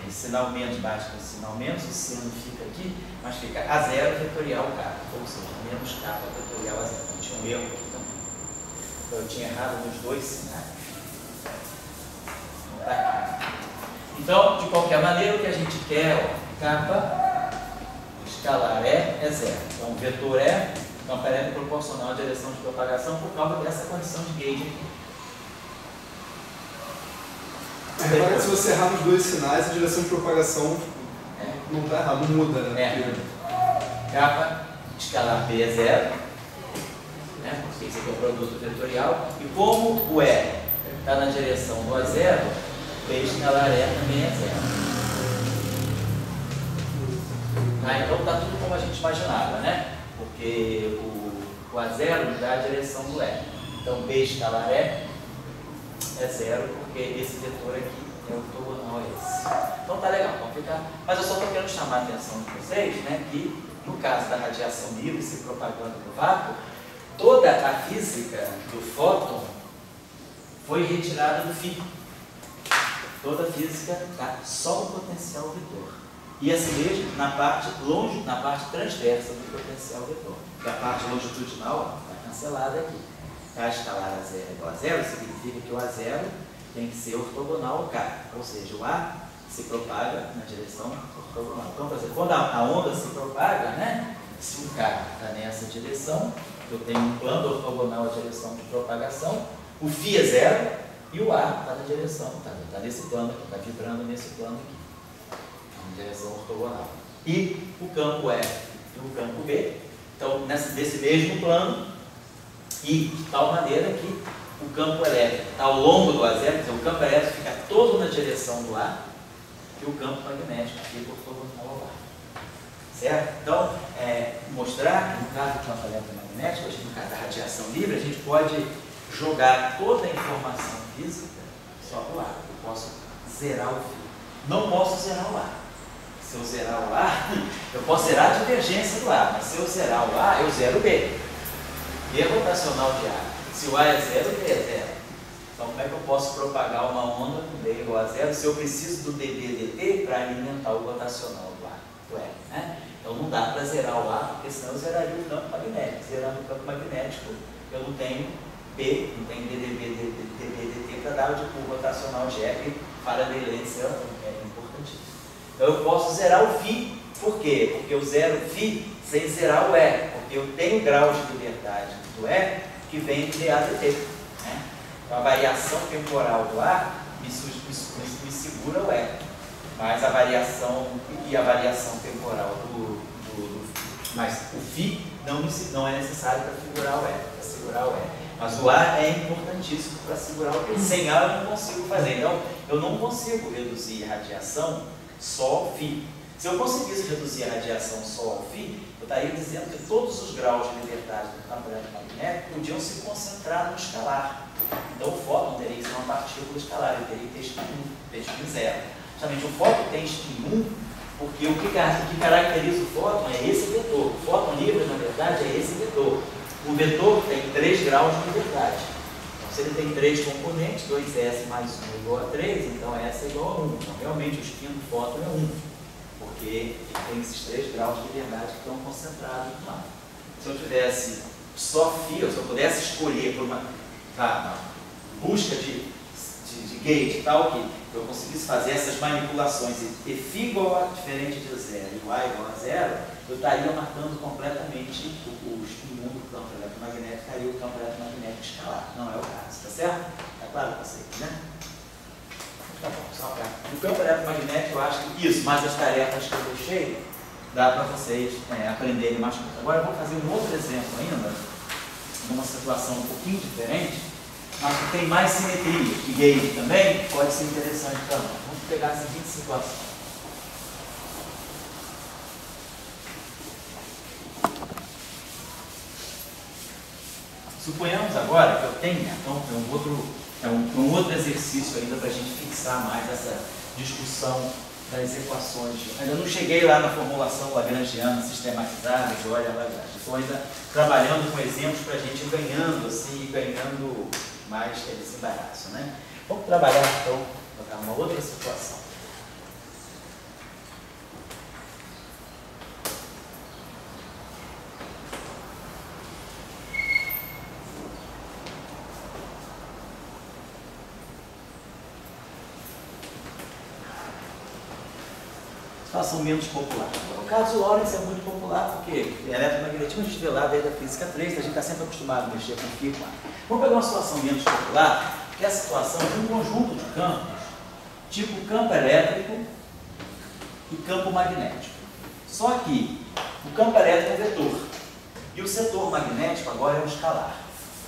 Esse sinal menos bate com esse sinal menos, o seno fica aqui, mas fica A0 vetorial capa, ou seja, menos capa vetorial A0. Então, tinha um erro aqui também. Então, eu tinha errado nos dois sinais. Não está aqui. Então, de qualquer maneira, o que a gente quer, ó, capa escalar é zero. Então, o vetor é uma parede proporcional à direção de propagação por causa dessa condição de gauge aqui. Repara que se você errar nos dois sinais, a direção de propagação não está errada, não muda, né? Capa escalar B é zero, né? Porque esse aqui é o produto vetorial. E como o E está na direção do A0, B escalar E também é zero. Tá? Então está tudo como a gente imaginava, né? Porque o A0 nos dá a direção do E. Então B escalar E é zero, porque esse vetor aqui é ortogonal a esse. Então tá legal, vamos ficar. Mas eu só estou querendo chamar a atenção de vocês, né, que no caso da radiação livre se propagando no vácuo, toda a física do fóton foi retirada do fim. Toda a física está só no potencial vetor. E assim mesmo na parte transversa do potencial vetor. Porque a parte longitudinal está cancelada aqui. K escalar A0 é igual a zero, significa que o A0 tem que ser ortogonal ao K. Ou seja, o A se propaga na direção ortogonal. Então, por exemplo, quando a onda se propaga, né, se o K está nessa direção, eu tenho um plano ortogonal à direção de propagação, o φ é zero e o A está na direção, está nesse plano aqui, está vibrando nesse plano aqui, na direção ortogonal. E o campo F e o campo B, então, nesse mesmo plano, e de tal maneira que o campo elétrico está ao longo do A0, quer dizer, o campo elétrico fica todo na direção do A e o campo magnético fica ortogonal ao A. Certo? Então, mostrar que no caso do campo eletromagnético, no caso da radiação livre, a gente pode jogar toda a informação física só para o A. Eu posso zerar o fio. Não posso zerar o A. Se eu zerar o A, eu posso zerar a divergência do A, mas se eu zerar o A, eu zero o B. B rotacional de A. Se o A é zero, B é zero. Então, como é que eu posso propagar uma onda com B igual a zero se eu preciso do dB/dt para alimentar o rotacional do A, do E, né? Então, não dá para zerar o A, porque senão eu zeraria o campo magnético. Zerando o campo magnético, eu não tenho B, não tenho dB/dt para dar o rotacional de E, que Faraday Lenz é importantíssimo. Então, eu posso zerar o φ. Por quê? Porque eu zero o φ sem zerar o E, porque eu tenho grau de liberdade do E que vem de ADT. Né? Então, a variação temporal do A me segura o E, mas a variação temporal mas o φ não é necessário para segurar o E, Mas o A é importantíssimo para segurar o B. Sem A eu não consigo fazer. Então, eu não consigo reduzir a radiação só ao φ. Se eu conseguisse reduzir a radiação só ao φ, eu estaria dizendo que todos os graus de liberdade do campo eletromagnético podiam se concentrar no escalar. Então o fóton teria que ser uma partícula escalar, ele teria que ter spin 0. Justamente o fóton tem spin 1, porque o que caracteriza o fóton é esse vetor. O fóton livre, na verdade, é esse vetor. O vetor tem 3 graus de liberdade. Então, se ele tem 3 componentes, 2s mais 1 igual a 3, então S é igual a 1. Então, realmente, o spin do fóton é 1, porque ele tem esses 3 graus de liberdade que estão concentrados lá. Se eu tivesse só φ, se eu pudesse escolher por uma busca de gate tal, que eu conseguisse fazer essas manipulações e φ igual a diferente de 0 e y igual a 0, eu estaria marcando completamente o spin 1 do campo eletromagnético, estaria o campo eletromagnético escalar. Não é o caso, tá certo? Tá claro para vocês, né? Tá bom, só para. No campo eletromagnético eu acho que isso, mais as tarefas que eu deixei, dá para vocês aprenderem mais coisas. Agora eu vou fazer um outro exemplo ainda, numa situação um pouquinho diferente, mas que tem mais simetria, que gauge também pode ser interessante para nós. Vamos pegar a seguinte situação. Suponhamos agora que eu tenha, então, um outro exercício ainda para a gente fixar mais essa discussão das equações. Ainda não cheguei lá na formulação lagrangiana sistematizada, de olha Lagrange. Estou ainda trabalhando com exemplos para a gente ir ganhando, assim, ganhando mais esse embaraço, né? Vamos trabalhar, então, para uma outra situação. Situação menos popular. O caso de Lorentz é muito popular porque eletromagnetismo a gente vê lá desde a física 3, a gente está sempre acostumado a mexer com φ. Vamos pegar uma situação menos popular, que é a situação de um conjunto de campos, tipo campo elétrico e campo magnético. Só que o campo elétrico é um vetor e o setor magnético agora é um escalar.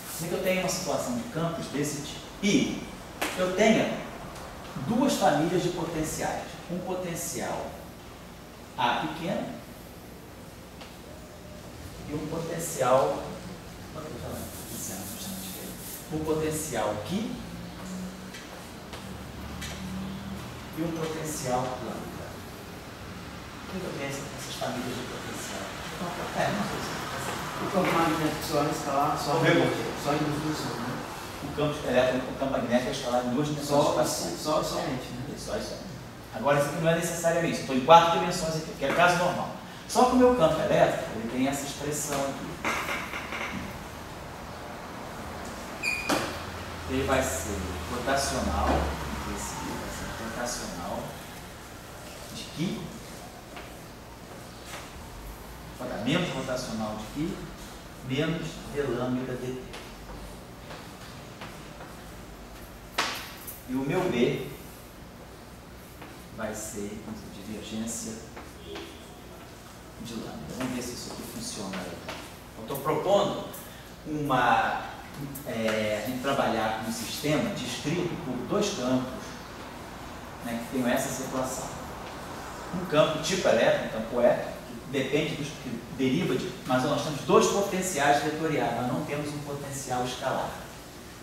Assim que eu tenho uma situação de campos desse tipo. E eu tenho duas famílias de potenciais. Um potencial A pequeno e um potencial Q e um potencial lambda. O que eu penso nessas famílias de potencial? O campo magnético só é escalar, só em duas dimensões, né? O campo elétrico, o campo magnético é escalar em 2 dimensões espaciais. Somente, né? Só. Agora, isso aqui não é necessariamente, estou em 4 dimensões aqui, que é caso normal. Só que o meu campo elétrico, ele tem essa expressão aqui. Ele vai ser rotacional, de Q, menos rotacional de Q, menos d lambda dt. E o meu B vai ser divergência de lambda. Vamos ver se isso aqui funciona aí. Eu estou propondo a gente trabalhar com um sistema descrito por 2 campos, né, que tem essa situação. Um campo tipo elétrico, um campo E, que depende que deriva de. Mas nós temos 2 potenciais vetoriais, nós não temos um potencial escalar.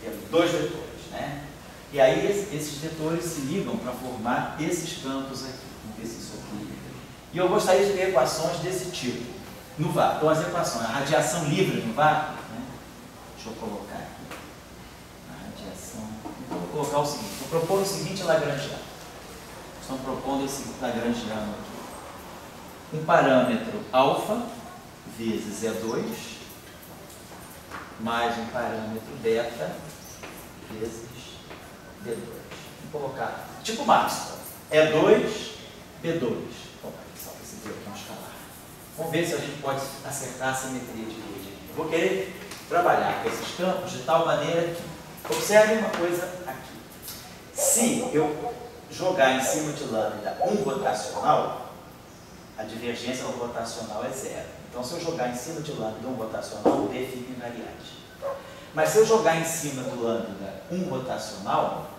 Temos 2 vetores, né? E aí esses vetores se ligam para formar esses campos aqui. Vamos ver se isso aqui. E eu gostaria de ter equações desse tipo no vácuo. Então as equações, a radiação livre no vácuo, né? Deixa eu colocar aqui. A radiação. Então vou colocar o seguinte, vou propor o seguinte lagrangiano. Estão propondo esse lagrangiano aqui. Um parâmetro alfa vezes E2 mais um parâmetro beta vezes D2. Vou colocar, tipo Maxwell, E2, B2. Bom, só para você ver aqui um escalar. Vamos ver se a gente pode acertar a simetria de gauge aqui. Eu vou querer trabalhar com esses campos de tal maneira que, observe uma coisa aqui. Se eu jogar em cima de lambda um rotacional, a divergência rotacional é 0. Então, se eu jogar em cima de lambda um rotacional, o D fica invariante. Mas se eu jogar em cima do lambda um rotacional,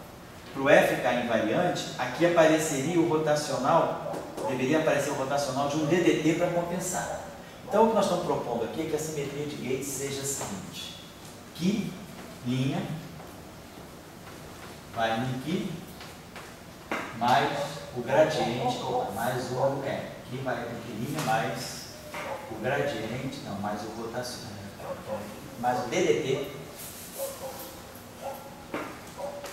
para o E ficar invariante, aqui apareceria o rotacional, deveria aparecer o rotacional de um DDT para compensar. Então, o que nós estamos propondo aqui é que a simetria de Gates seja a seguinte: Q' vai em Q mais o gradiente, mais o aqui vai em Q' mais o gradiente, não, mais o rotacional, mais o DDT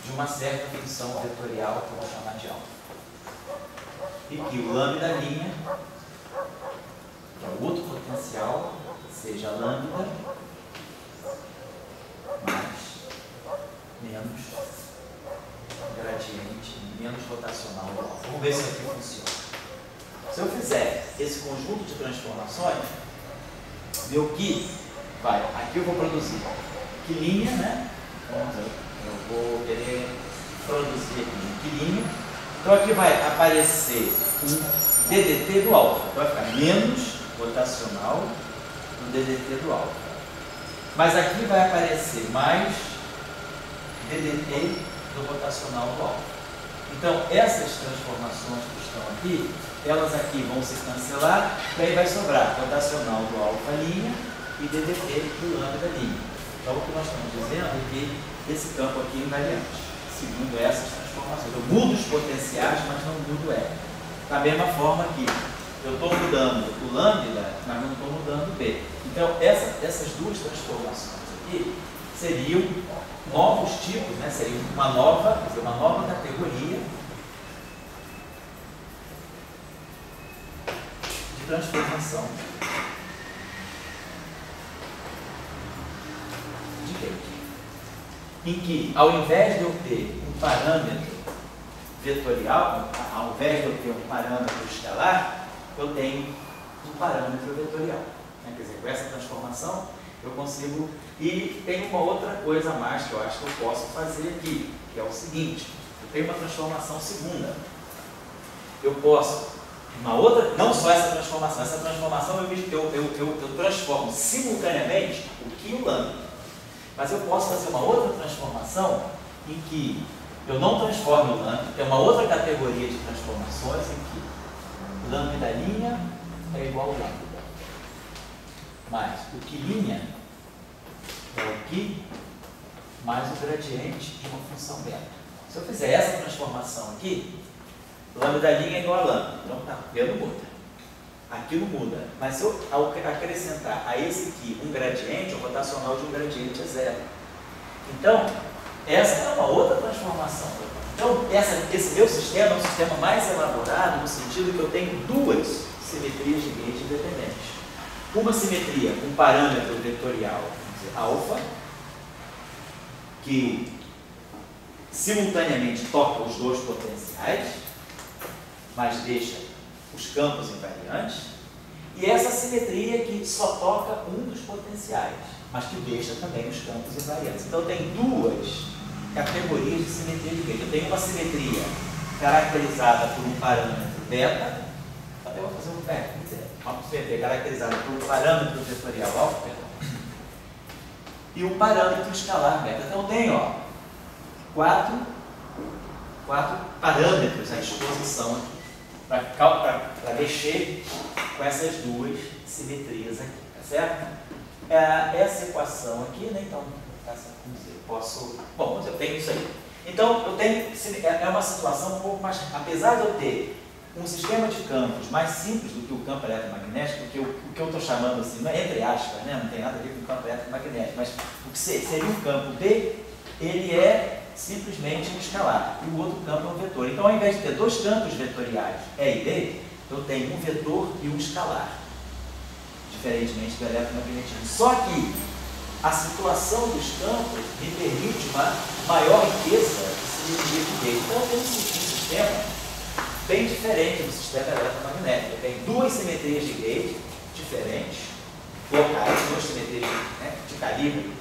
de uma certa função vetorial que eu vou chamar de alfa. E que o lambda linha, que é o outro potencial, seja lambda mais menos gradiente, menos rotacional do alfa. Vamos ver se isso aqui funciona. Se eu fizer esse conjunto de transformações, meu que vai, aqui eu vou produzir que linha, né? Eu vou querer produzir aqui que linha. Então aqui vai aparecer um DDT do alfa. Então vai ficar menos rotacional do DDT do alfa. Mas aqui vai aparecer mais DDT do rotacional do alfa. Então essas transformações que estão aqui, elas aqui vão se cancelar, e aí vai sobrar rotacional do alfa linha e DDT do lambda linha. Então o que nós estamos dizendo é que esse campo aqui é invariante, segundo essas transformações. Eu mudo os potenciais, mas não mudo o R. Da mesma forma que eu estou mudando o lambda, mas não estou mudando o B. Então essas duas transformações aqui seriam novos tipos, né? Seria uma nova categoria de transformação de gauge, em que, ao invés de eu ter um parâmetro vetorial, ao invés de eu ter um parâmetro escalar, eu tenho um parâmetro vetorial. Quer dizer, com essa transformação eu consigo. E tem uma outra coisa a mais que eu acho que eu posso fazer aqui, que é o seguinte: eu tenho uma transformação segunda. Eu posso, uma outra, não só essa transformação eu transformo simultaneamente o que e o lambda. Mas eu posso fazer uma outra transformação em que eu não transformo o lambda, tem uma outra categoria de transformações em que o lambda linha é igual ao lambda. Mas o que linha é o que mais o gradiente de uma função beta. Se eu fizer essa transformação aqui, lambda linha é igual a lambda. Então tá, não muda. Aqui não muda. Mas se eu acrescentar a esse aqui um gradiente, o rotacional de um gradiente é zero. Então, essa é uma outra transformação. Então, esse meu sistema é um sistema mais elaborado no sentido que eu tenho duas simetrias de gauge independentes. Uma simetria com um parâmetro vetorial, vamos dizer, alfa, que simultaneamente toca os dois potenciais, mas deixa os campos invariantes, e essa simetria que só toca um dos potenciais, mas que deixa também os campos invariantes. Então tem duas categorias de simetria de gauge. Eu tenho uma simetria caracterizada por um parâmetro beta, até vou fazer um beta, quer dizer, uma simetria caracterizada por um parâmetro vetorial alfa, e um parâmetro escalar beta. Então eu tenho quatro parâmetros à disposição aqui, para mexer com essas duas simetrias aqui, tá certo? Essa equação aqui, né? Então, bom, eu tenho isso aí. Então, eu tenho, é uma situação um pouco mais, apesar de eu ter um sistema de campos mais simples do que o campo eletromagnético, o que eu estou chamando assim, não é entre aspas, né? Não tem nada a ver com o campo eletromagnético, mas o que seria um campo B, ele é simplesmente um escalar, e o outro campo é um vetor. Então, ao invés de ter dois campos vetoriais, E e D, eu tenho um vetor e um escalar, diferentemente do eletromagnetismo. Só que a situação dos campos me permite uma maior riqueza de simetria de gauge. Então, eu tenho um sistema bem diferente do sistema eletromagnético. Eu tenho duas simetrias de gauge diferentes, locais, duas simetrias de calibre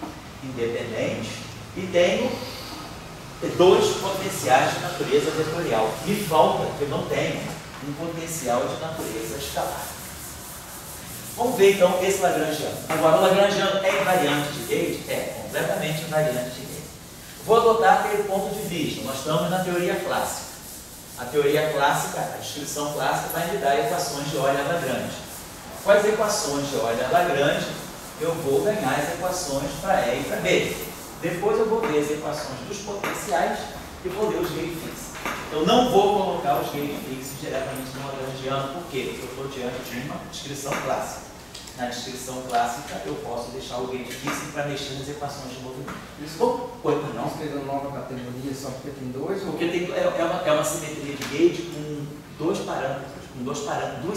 independentes, e tenho dois potenciais de natureza vetorial. Me falta que eu não tenho um potencial de natureza escalar. Vamos ver então esse lagrangiano. Agora, o lagrangiano é invariante de gauge? É, completamente invariante de gauge. Vou adotar aquele ponto de vista. Nós estamos na teoria clássica. A teoria clássica, a descrição clássica, vai me dar equações de Euler-Lagrange. Com as equações de Euler-Lagrange, eu vou ganhar as equações para E e para B. Depois eu vou ver as equações dos potenciais e vou ler os gate fixes. Eu não vou colocar os gate fixes diretamente no Lagrangiano, por quê? Porque eu estou diante de uma descrição clássica. Na descrição clássica, eu posso deixar o gate fixe para mexer nas equações de movimento. Isso Não escreveu nova categoria só porque tem dois? porque é uma simetria de gate com duas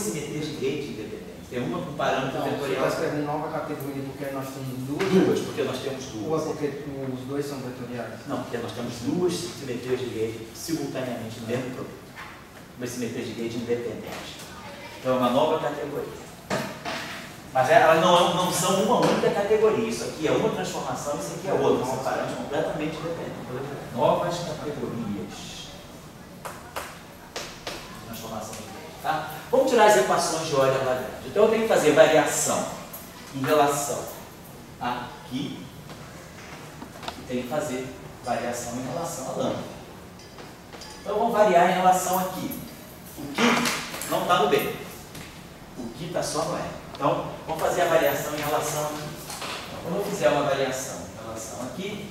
simetrias de gate independentes. Tem uma com parâmetro Então, você vetorial. está escrevendo nova categoria porque nós temos duas? Porque nós temos Ou é duas. porque os dois são vetoriais? Não, porque nós temos duas simetrias de gate simultaneamente no mesmo produto. Duas simetrias de gate independentes. Então é uma nova categoria. Mas elas não são uma única categoria. Isso aqui é uma transformação, isso aqui é outra. São parâmetros completamente diferentes. Novas categorias. Transformação de gate. Tá? Vamos tirar as equações de ordem Lagrange. Então eu tenho que fazer variação em relação aqui. E tenho que fazer variação em relação a lambda. Então vamos variar em relação aqui. O que não está no B. O que está só no R. Então, vamos fazer a variação em relação aqui. Então, quando eu fizer uma variação em relação aqui,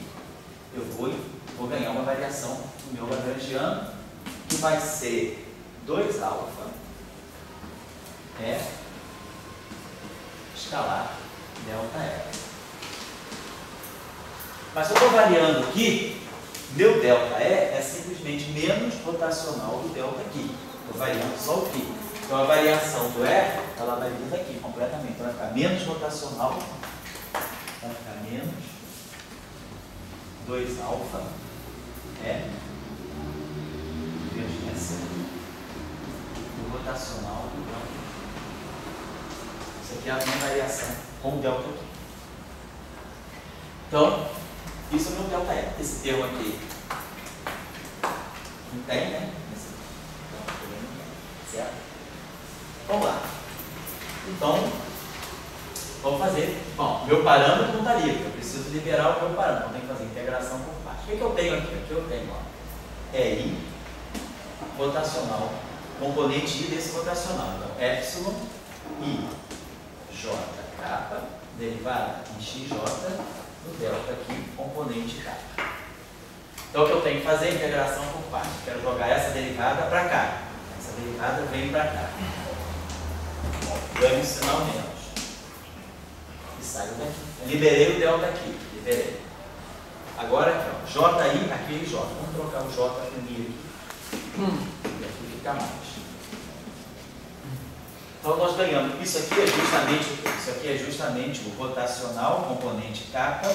eu vou ganhar uma variação do meu Lagrangiano, que vai ser 2α escalar ΔR. Mas se eu estou variando aqui, meu ΔE é simplesmente menos rotacional do delta aqui. Estou variando só o aqui. Então a variação do R, ela vai vir daqui completamente. Então vai ficar menos rotacional, vai ficar menos 2α divergência do rotacional do delta. Isso aqui é a minha variação com o delta aqui. Então, isso é o meu ΔE. Esse termo aqui não tem, né? Certo? Vamos lá. Então, vamos fazer. Bom, meu parâmetro não está livre. Eu preciso liberar o meu parâmetro. Então, tem que fazer integração por parte. O que eu tenho aqui? Aqui eu tenho I rotacional, componente I desse rotacional. Então, epsilon I J kappa, derivada em XJ, do delta aqui, componente K. Então, o que eu tenho que fazer é integração por parte. Quero jogar essa derivada para cá. Essa derivada vem para cá. Ganho um sinal menos. E saio daqui. Eu liberei o delta aqui. Liberei. Agora aqui, ó. JI, aquele J. Vamos trocar o J com I aqui. E aqui fica mais. Então nós ganhamos. Isso aqui é justamente o quê? Isso aqui é justamente o rotacional componente kappa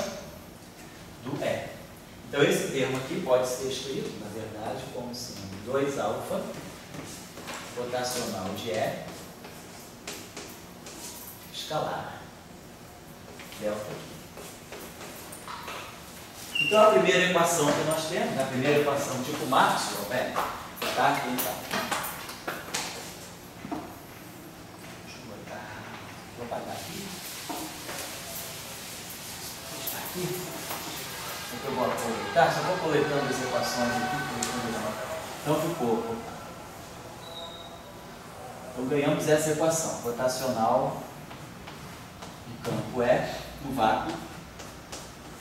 do E. Então esse termo aqui pode ser escrito, na verdade, como sendo 2α rotacional de E escalar delta aqui. Então a primeira equação que nós temos, a primeira equação tipo Maxwell, está aqui então. Deixa eu botar, vou apagar aqui. Está aqui. Então eu vou aproveitar, só vou coletando as equações aqui. Então ficou. Então ganhamos essa equação, rotacional do campo E, no vácuo,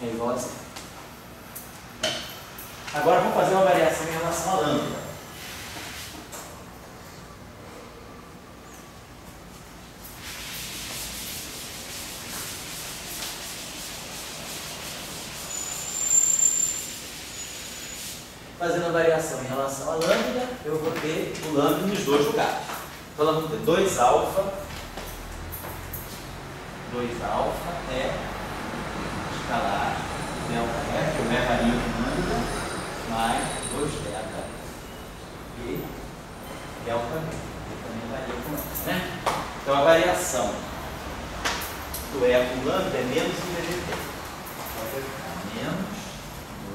é igual a zero. Agora vamos fazer uma variação em relação à lambda. Fazendo a variação em relação à lambda, eu vou ter o lambda nos dois lugares. Então nós vamos ter 2α escalar delta E, que eu levaria o lambda, mais 2θ e delta V, que também varia com lambda, né? Então a variação do E com lambda é menos o ddt. Então vai ficar menos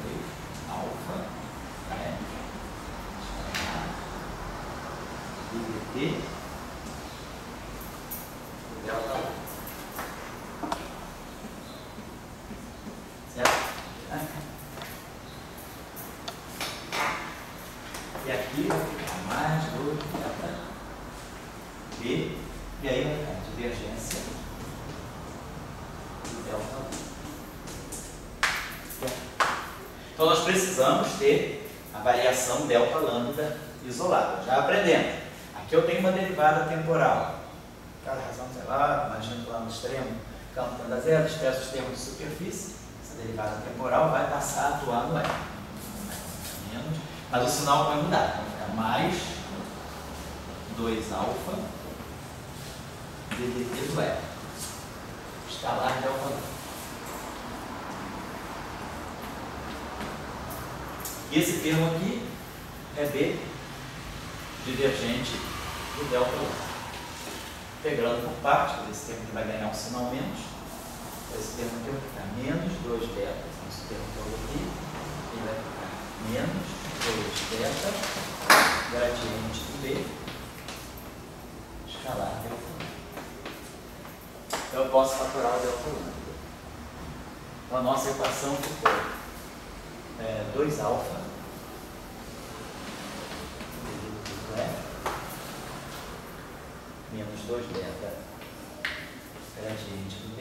2α escalar ddt delta V. Certo? E aqui vai ficar mais 2θ V, e aí vai ficar divergência do delta V. Então nós precisamos ter a variação delta lambda isolada. Já aprendemos. Aqui eu tenho uma derivada temporal. Cada razão, sei lá, imagina lá no extremo, campo tende a zero, disperso os termos de superfície. Essa derivada temporal vai passar a atuar no E. Mas o sinal vai mudar. Vai ficar mais 2α ddt do E. Escalar delta lambda. E esse termo aqui é B divergente do delta lambda. Pegando por parte, esse termo que vai ganhar um sinal menos, esse termo aqui vai ficar menos 2 beta, então esse termo todo aqui, ele vai ficar menos 2 beta, gradiente do B, escalar delta lambda. Então eu posso fatorar o delta lambda. Então a nossa equação ficou 2α menos 2 beta gradiente do B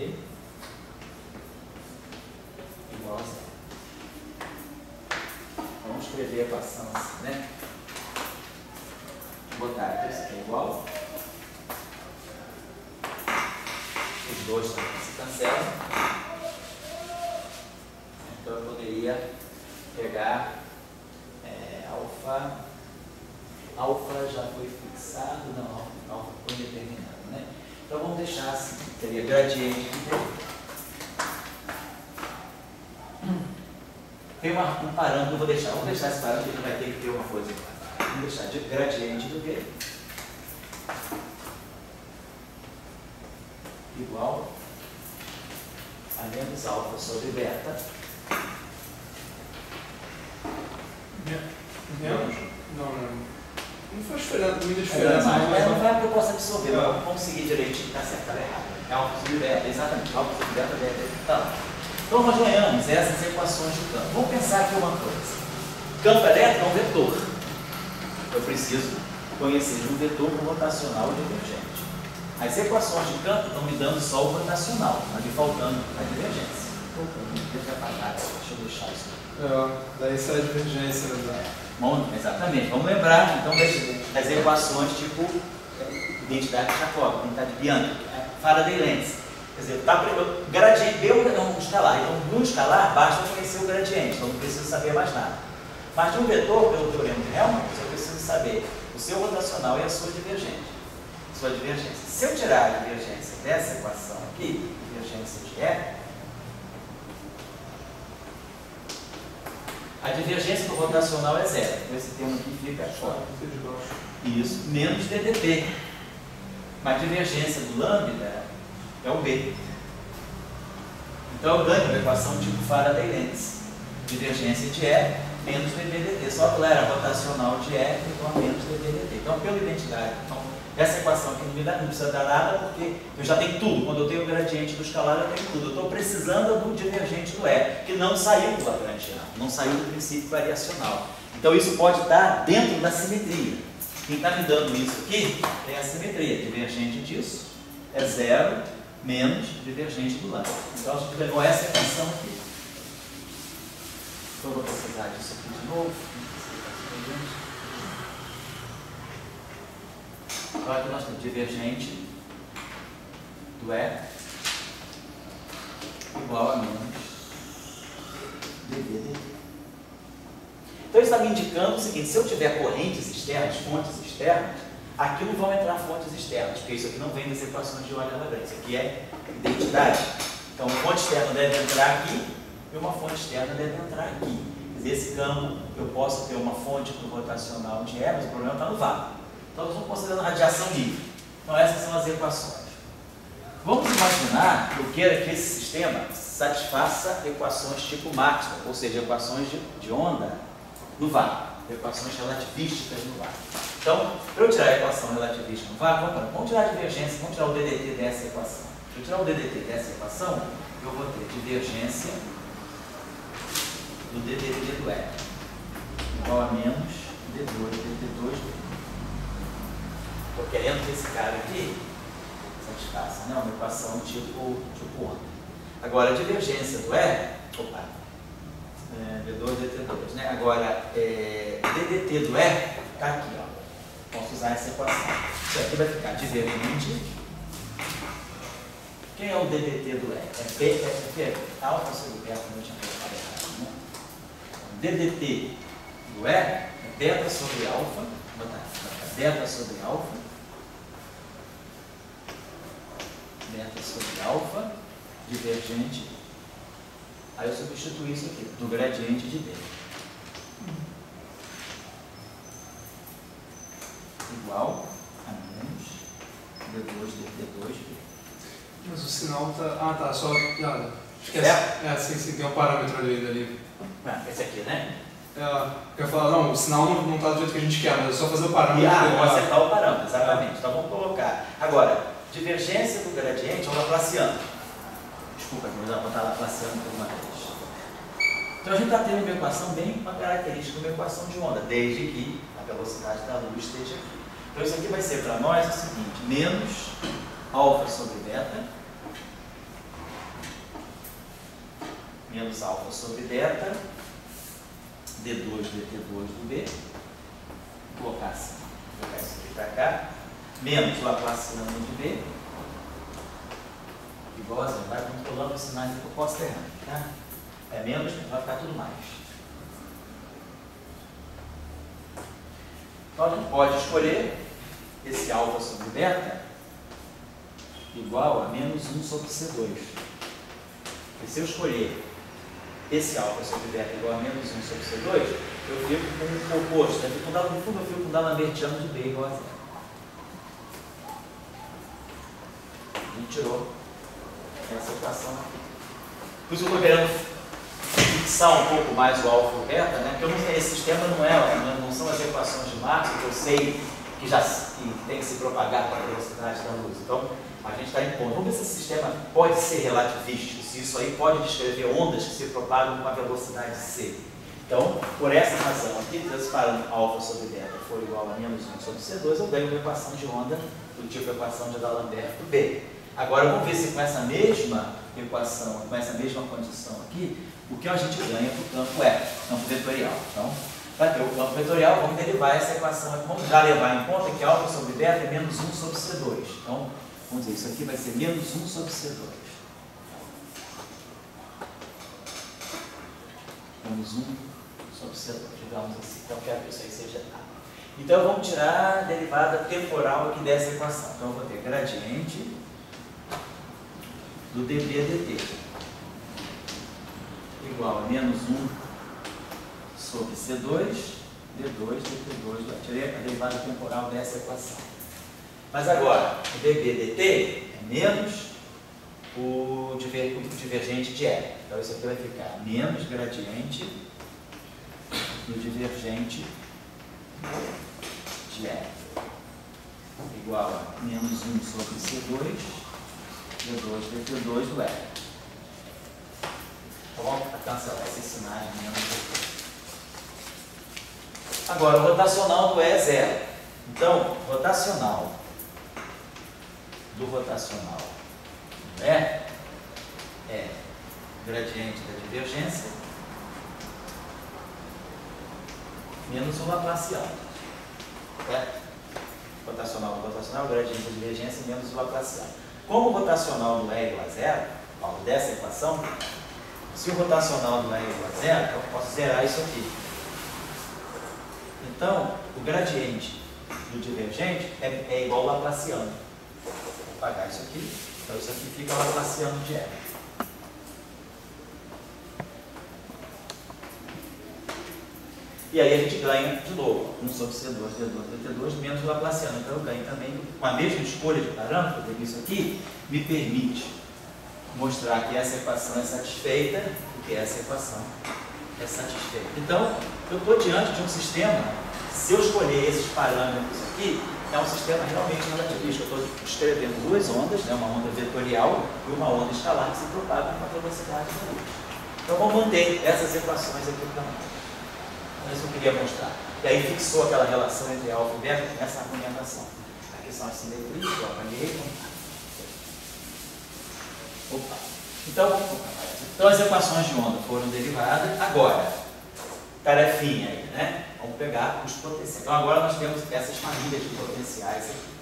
igual a 0. Vamos escrever a equação assim, né? Vou botar aqui, isso aqui é igual. Os dois se cancelam. Então eu poderia pegar alfa já foi fixado, não, alfa foi determinado, né? Então vamos deixar assim, seria gradiente de B. Tem um parâmetro, vamos deixar esse parâmetro, ele vai ter que ter uma coisa igual. Vamos deixar de gradiente do B igual a menos alfa sobre beta. Não faz muita diferença. Não vai a proposta absorver, vamos conseguir direitinho, está certo, está errado. É alfa sobre beta, exatamente, alfa sobre beta, beta. Então nós ganhamos essas equações de campo. Vamos pensar aqui uma coisa. Campo elétrico é um vetor. Eu preciso conhecer um vetor rotacional divergente. As equações de campo estão me dando só o rotacional, mas me faltando a divergência. Deixa eu deixar isso aqui. Daí sai a divergência, né? Bom, exatamente. Vamos lembrar então das equações tipo identidade de Jacob, identidade de Bianchi, Faraday-Lenz. Quer dizer, o gradiente B é um escalar. Então, no escalar, basta conhecer o gradiente, então não preciso saber mais nada. Mas de um vetor, pelo teorema de Helmholtz, eu preciso saber o seu rotacional e a sua divergência. Se eu tirar a divergência dessa equação aqui, divergência de E, a divergência do rotacional é zero. Então esse termo aqui fica fora. Isso, menos ddt. Mas a divergência do lambda é o B. Então eu ganho a equação tipo Faraday-Lenz. Divergência de E menos ddt. Só que lá era rotacional de E igual a menos ddt. Então pela identidade. Então, essa equação aqui não precisa dar nada porque eu já tenho tudo. Quando eu tenho o gradiente do escalar, eu tenho tudo. Eu estou precisando do divergente do E, que não saiu do Lagrangiano, não saiu do princípio variacional. Então isso pode estar dentro da simetria. Quem está me dando isso aqui tem a simetria. Divergente disso é zero menos divergente do lado. Então a gente pegou essa equação aqui. Então eu vou precisar disso aqui de novo. Então aqui nós temos divergente do E igual a menos dv. Então isso está me indicando o seguinte: se eu tiver correntes externas, fontes externas, aqui não vão entrar fontes externas, porque isso aqui não vem das equações de Euler-Lagrange, isso aqui é identidade. Então uma fonte externa deve entrar aqui e uma fonte externa deve entrar aqui. Quer dizer, esse campo eu posso ter uma fonte rotacional de E, mas o problema está no vácuo. Então, nós estamos considerando radiação livre. Então, essas são as equações. Vamos imaginar que eu queira que esse sistema satisfaça equações tipo Maxwell, ou seja, equações de onda no vácuo, equações relativísticas no vácuo. Então, para eu tirar a equação relativística no vácuo, vamos tirar a divergência, vamos tirar o DDT dessa equação. Se eu tirar o DDT dessa equação, eu vou ter divergência do DDT do E igual a menos D2 dt2. Estou querendo que esse cara aqui satisfaça, né? Uma equação tipo onda. Agora, a divergência do E, D2, DT2, né? Agora, DDT do E está aqui, ó. Posso usar essa equação. Isso aqui vai ficar divergente. Quem é o DDT do E? É B, alfa sobre beta, como eu tinha colocado errado, né? DDT do E é beta sobre alfa, vou botar aqui, beta sobre alfa, divergente. Aí eu substituo isso aqui, do gradiente de B. Igual a menos D2, DT2, B. Mas o sinal tá... Ah, tá, só... Ah, Certo? Sim, tem um parâmetro ali. Esse aqui, né? Eu ia falar, não, o sinal não tá do jeito que a gente quer, mas é só fazer o parâmetro. Vou acertar o parâmetro, exatamente. Então vamos colocar. Agora, divergência do gradiente é o laplaciano. Desculpa, vou botar laplaciano por uma vez. Então a gente está tendo uma equação bem uma característica de uma equação de onda, desde que a velocidade da luz esteja aqui. Então isso aqui vai ser para nós o seguinte, menos alfa sobre beta, menos alfa sobre beta, D2, DT2 do B, vou colocar assim, vou colocar isso aqui para cá, menos o laplaciano de B, igualzinho, vai controlando os sinais que eu posso ter errado, tá? É menos, vai ficar tudo mais. Então a gente pode escolher esse alfa sobre beta igual a menos 1 sobre C2. E se eu escolher esse alfa sobre beta igual a menos 1 sobre C2, eu fico com o oposto. No fundo eu fico com o D'Alembertiano de B igual a zero. A gente tirou essa equação aqui. Por isso eu estou querendo fixar um pouco mais o alfa e o beta, né? Porque esse sistema não são as equações de Maxwell que eu sei que tem que se propagar com a velocidade da luz. Então, a gente está impondo. Vamos ver se esse sistema pode ser relativístico, se isso aí pode descrever ondas que se propagam com a velocidade C. Então, por essa razão aqui, se parando alfa sobre beta for igual a menos 1 sobre C2, eu ganho uma equação de onda do tipo equação de D'Alemberto B. Agora, vamos ver se com essa mesma equação, com essa mesma condição aqui, o que a gente ganha para o campo campo vetorial. Então, para ter o campo vetorial, vamos derivar essa equação aqui. Vamos já levar em conta que alfa sobre beta é menos 1 sobre C2. Então, vamos dizer, isso aqui vai ser menos 1 sobre C2. Menos 1 sobre C2, digamos assim. Então, quero que isso aí seja A. Então, vamos tirar a derivada temporal aqui dessa equação. Então, eu vou ter gradiente do dB dt igual a menos 1 sobre C2, D2, dt2. Eu tirei a derivada temporal dessa equação. Mas agora, o dB dt é menos o divergente de E. Então, isso aqui vai ficar menos gradiente do divergente de E igual a menos 1 sobre C2, D2, dt2 do E. Então, vamos cancelar esses sinais menos D2. Agora, o rotacional do E é zero. Então, rotacional do E é gradiente da divergência menos o laplaciano. Certo? Rotacional do rotacional, gradiente da divergência menos o laplaciano. Como o rotacional do E é igual a zero, por causa dessa equação, se o rotacional do E é igual a zero, então eu posso zerar isso aqui. Então, o gradiente do divergente é igual ao laplaciano. Vou apagar isso aqui. Então, isso aqui fica laplaciano de E. E aí a gente ganha, de novo, 1 sobre C2, D2, dt2, menos o laplaciano. Então, eu ganho também, com a mesma escolha de parâmetro, porque isso aqui me permite mostrar que essa equação é satisfeita e que essa equação é satisfeita. Então, eu estou diante de um sistema, se eu escolher esses parâmetros aqui, é um sistema realmente relativístico. Eu estou descrevendo duas ondas, né, uma onda vetorial e uma onda escalar que se propagam com a velocidade da luz. Então, vamos manter essas equações aqui para nós. É isso que eu queria mostrar. E aí fixou aquela relação entre alfa e beta com essa argumentação. Aqui são as simetrias, eu apaguei. Opa! Então, vamos colocar Então as equações de onda foram derivadas. Agora, tarefinha aí, né? Vamos pegar os potenciais. Então agora nós temos essas famílias de potenciais aqui.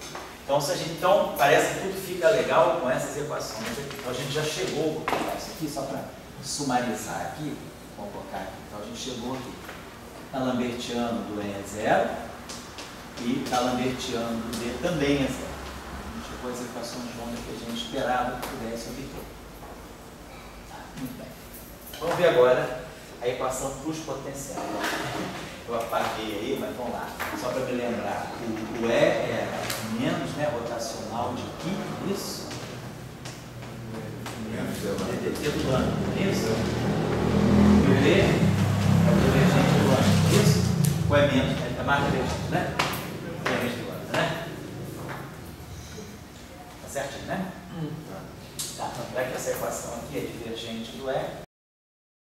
Então, parece que tudo fica legal com essas equações aqui. Então a gente já chegou, vou colocar isso aqui só para sumarizar aqui. Vamos colocar aqui. Então a gente chegou aqui. D'Alembertiano do E é zero e D'Alembertiano do D também é zero. A gente chegou às equações de onda que a gente esperava que pudesse obter. Muito bem. Vamos ver agora a equação para os potenciais. Eu apaguei aí, mas vamos lá. Só para me lembrar. O E é menos, né, rotacional de que? Isso? DDT do ano. Isso? E o D é o divergente do ano. Isso? Ou é menos? É mais divergente, né? Divergente do ano, né? Tá certinho, né? Tá. Tanto é que essa equação aqui é divergente do E.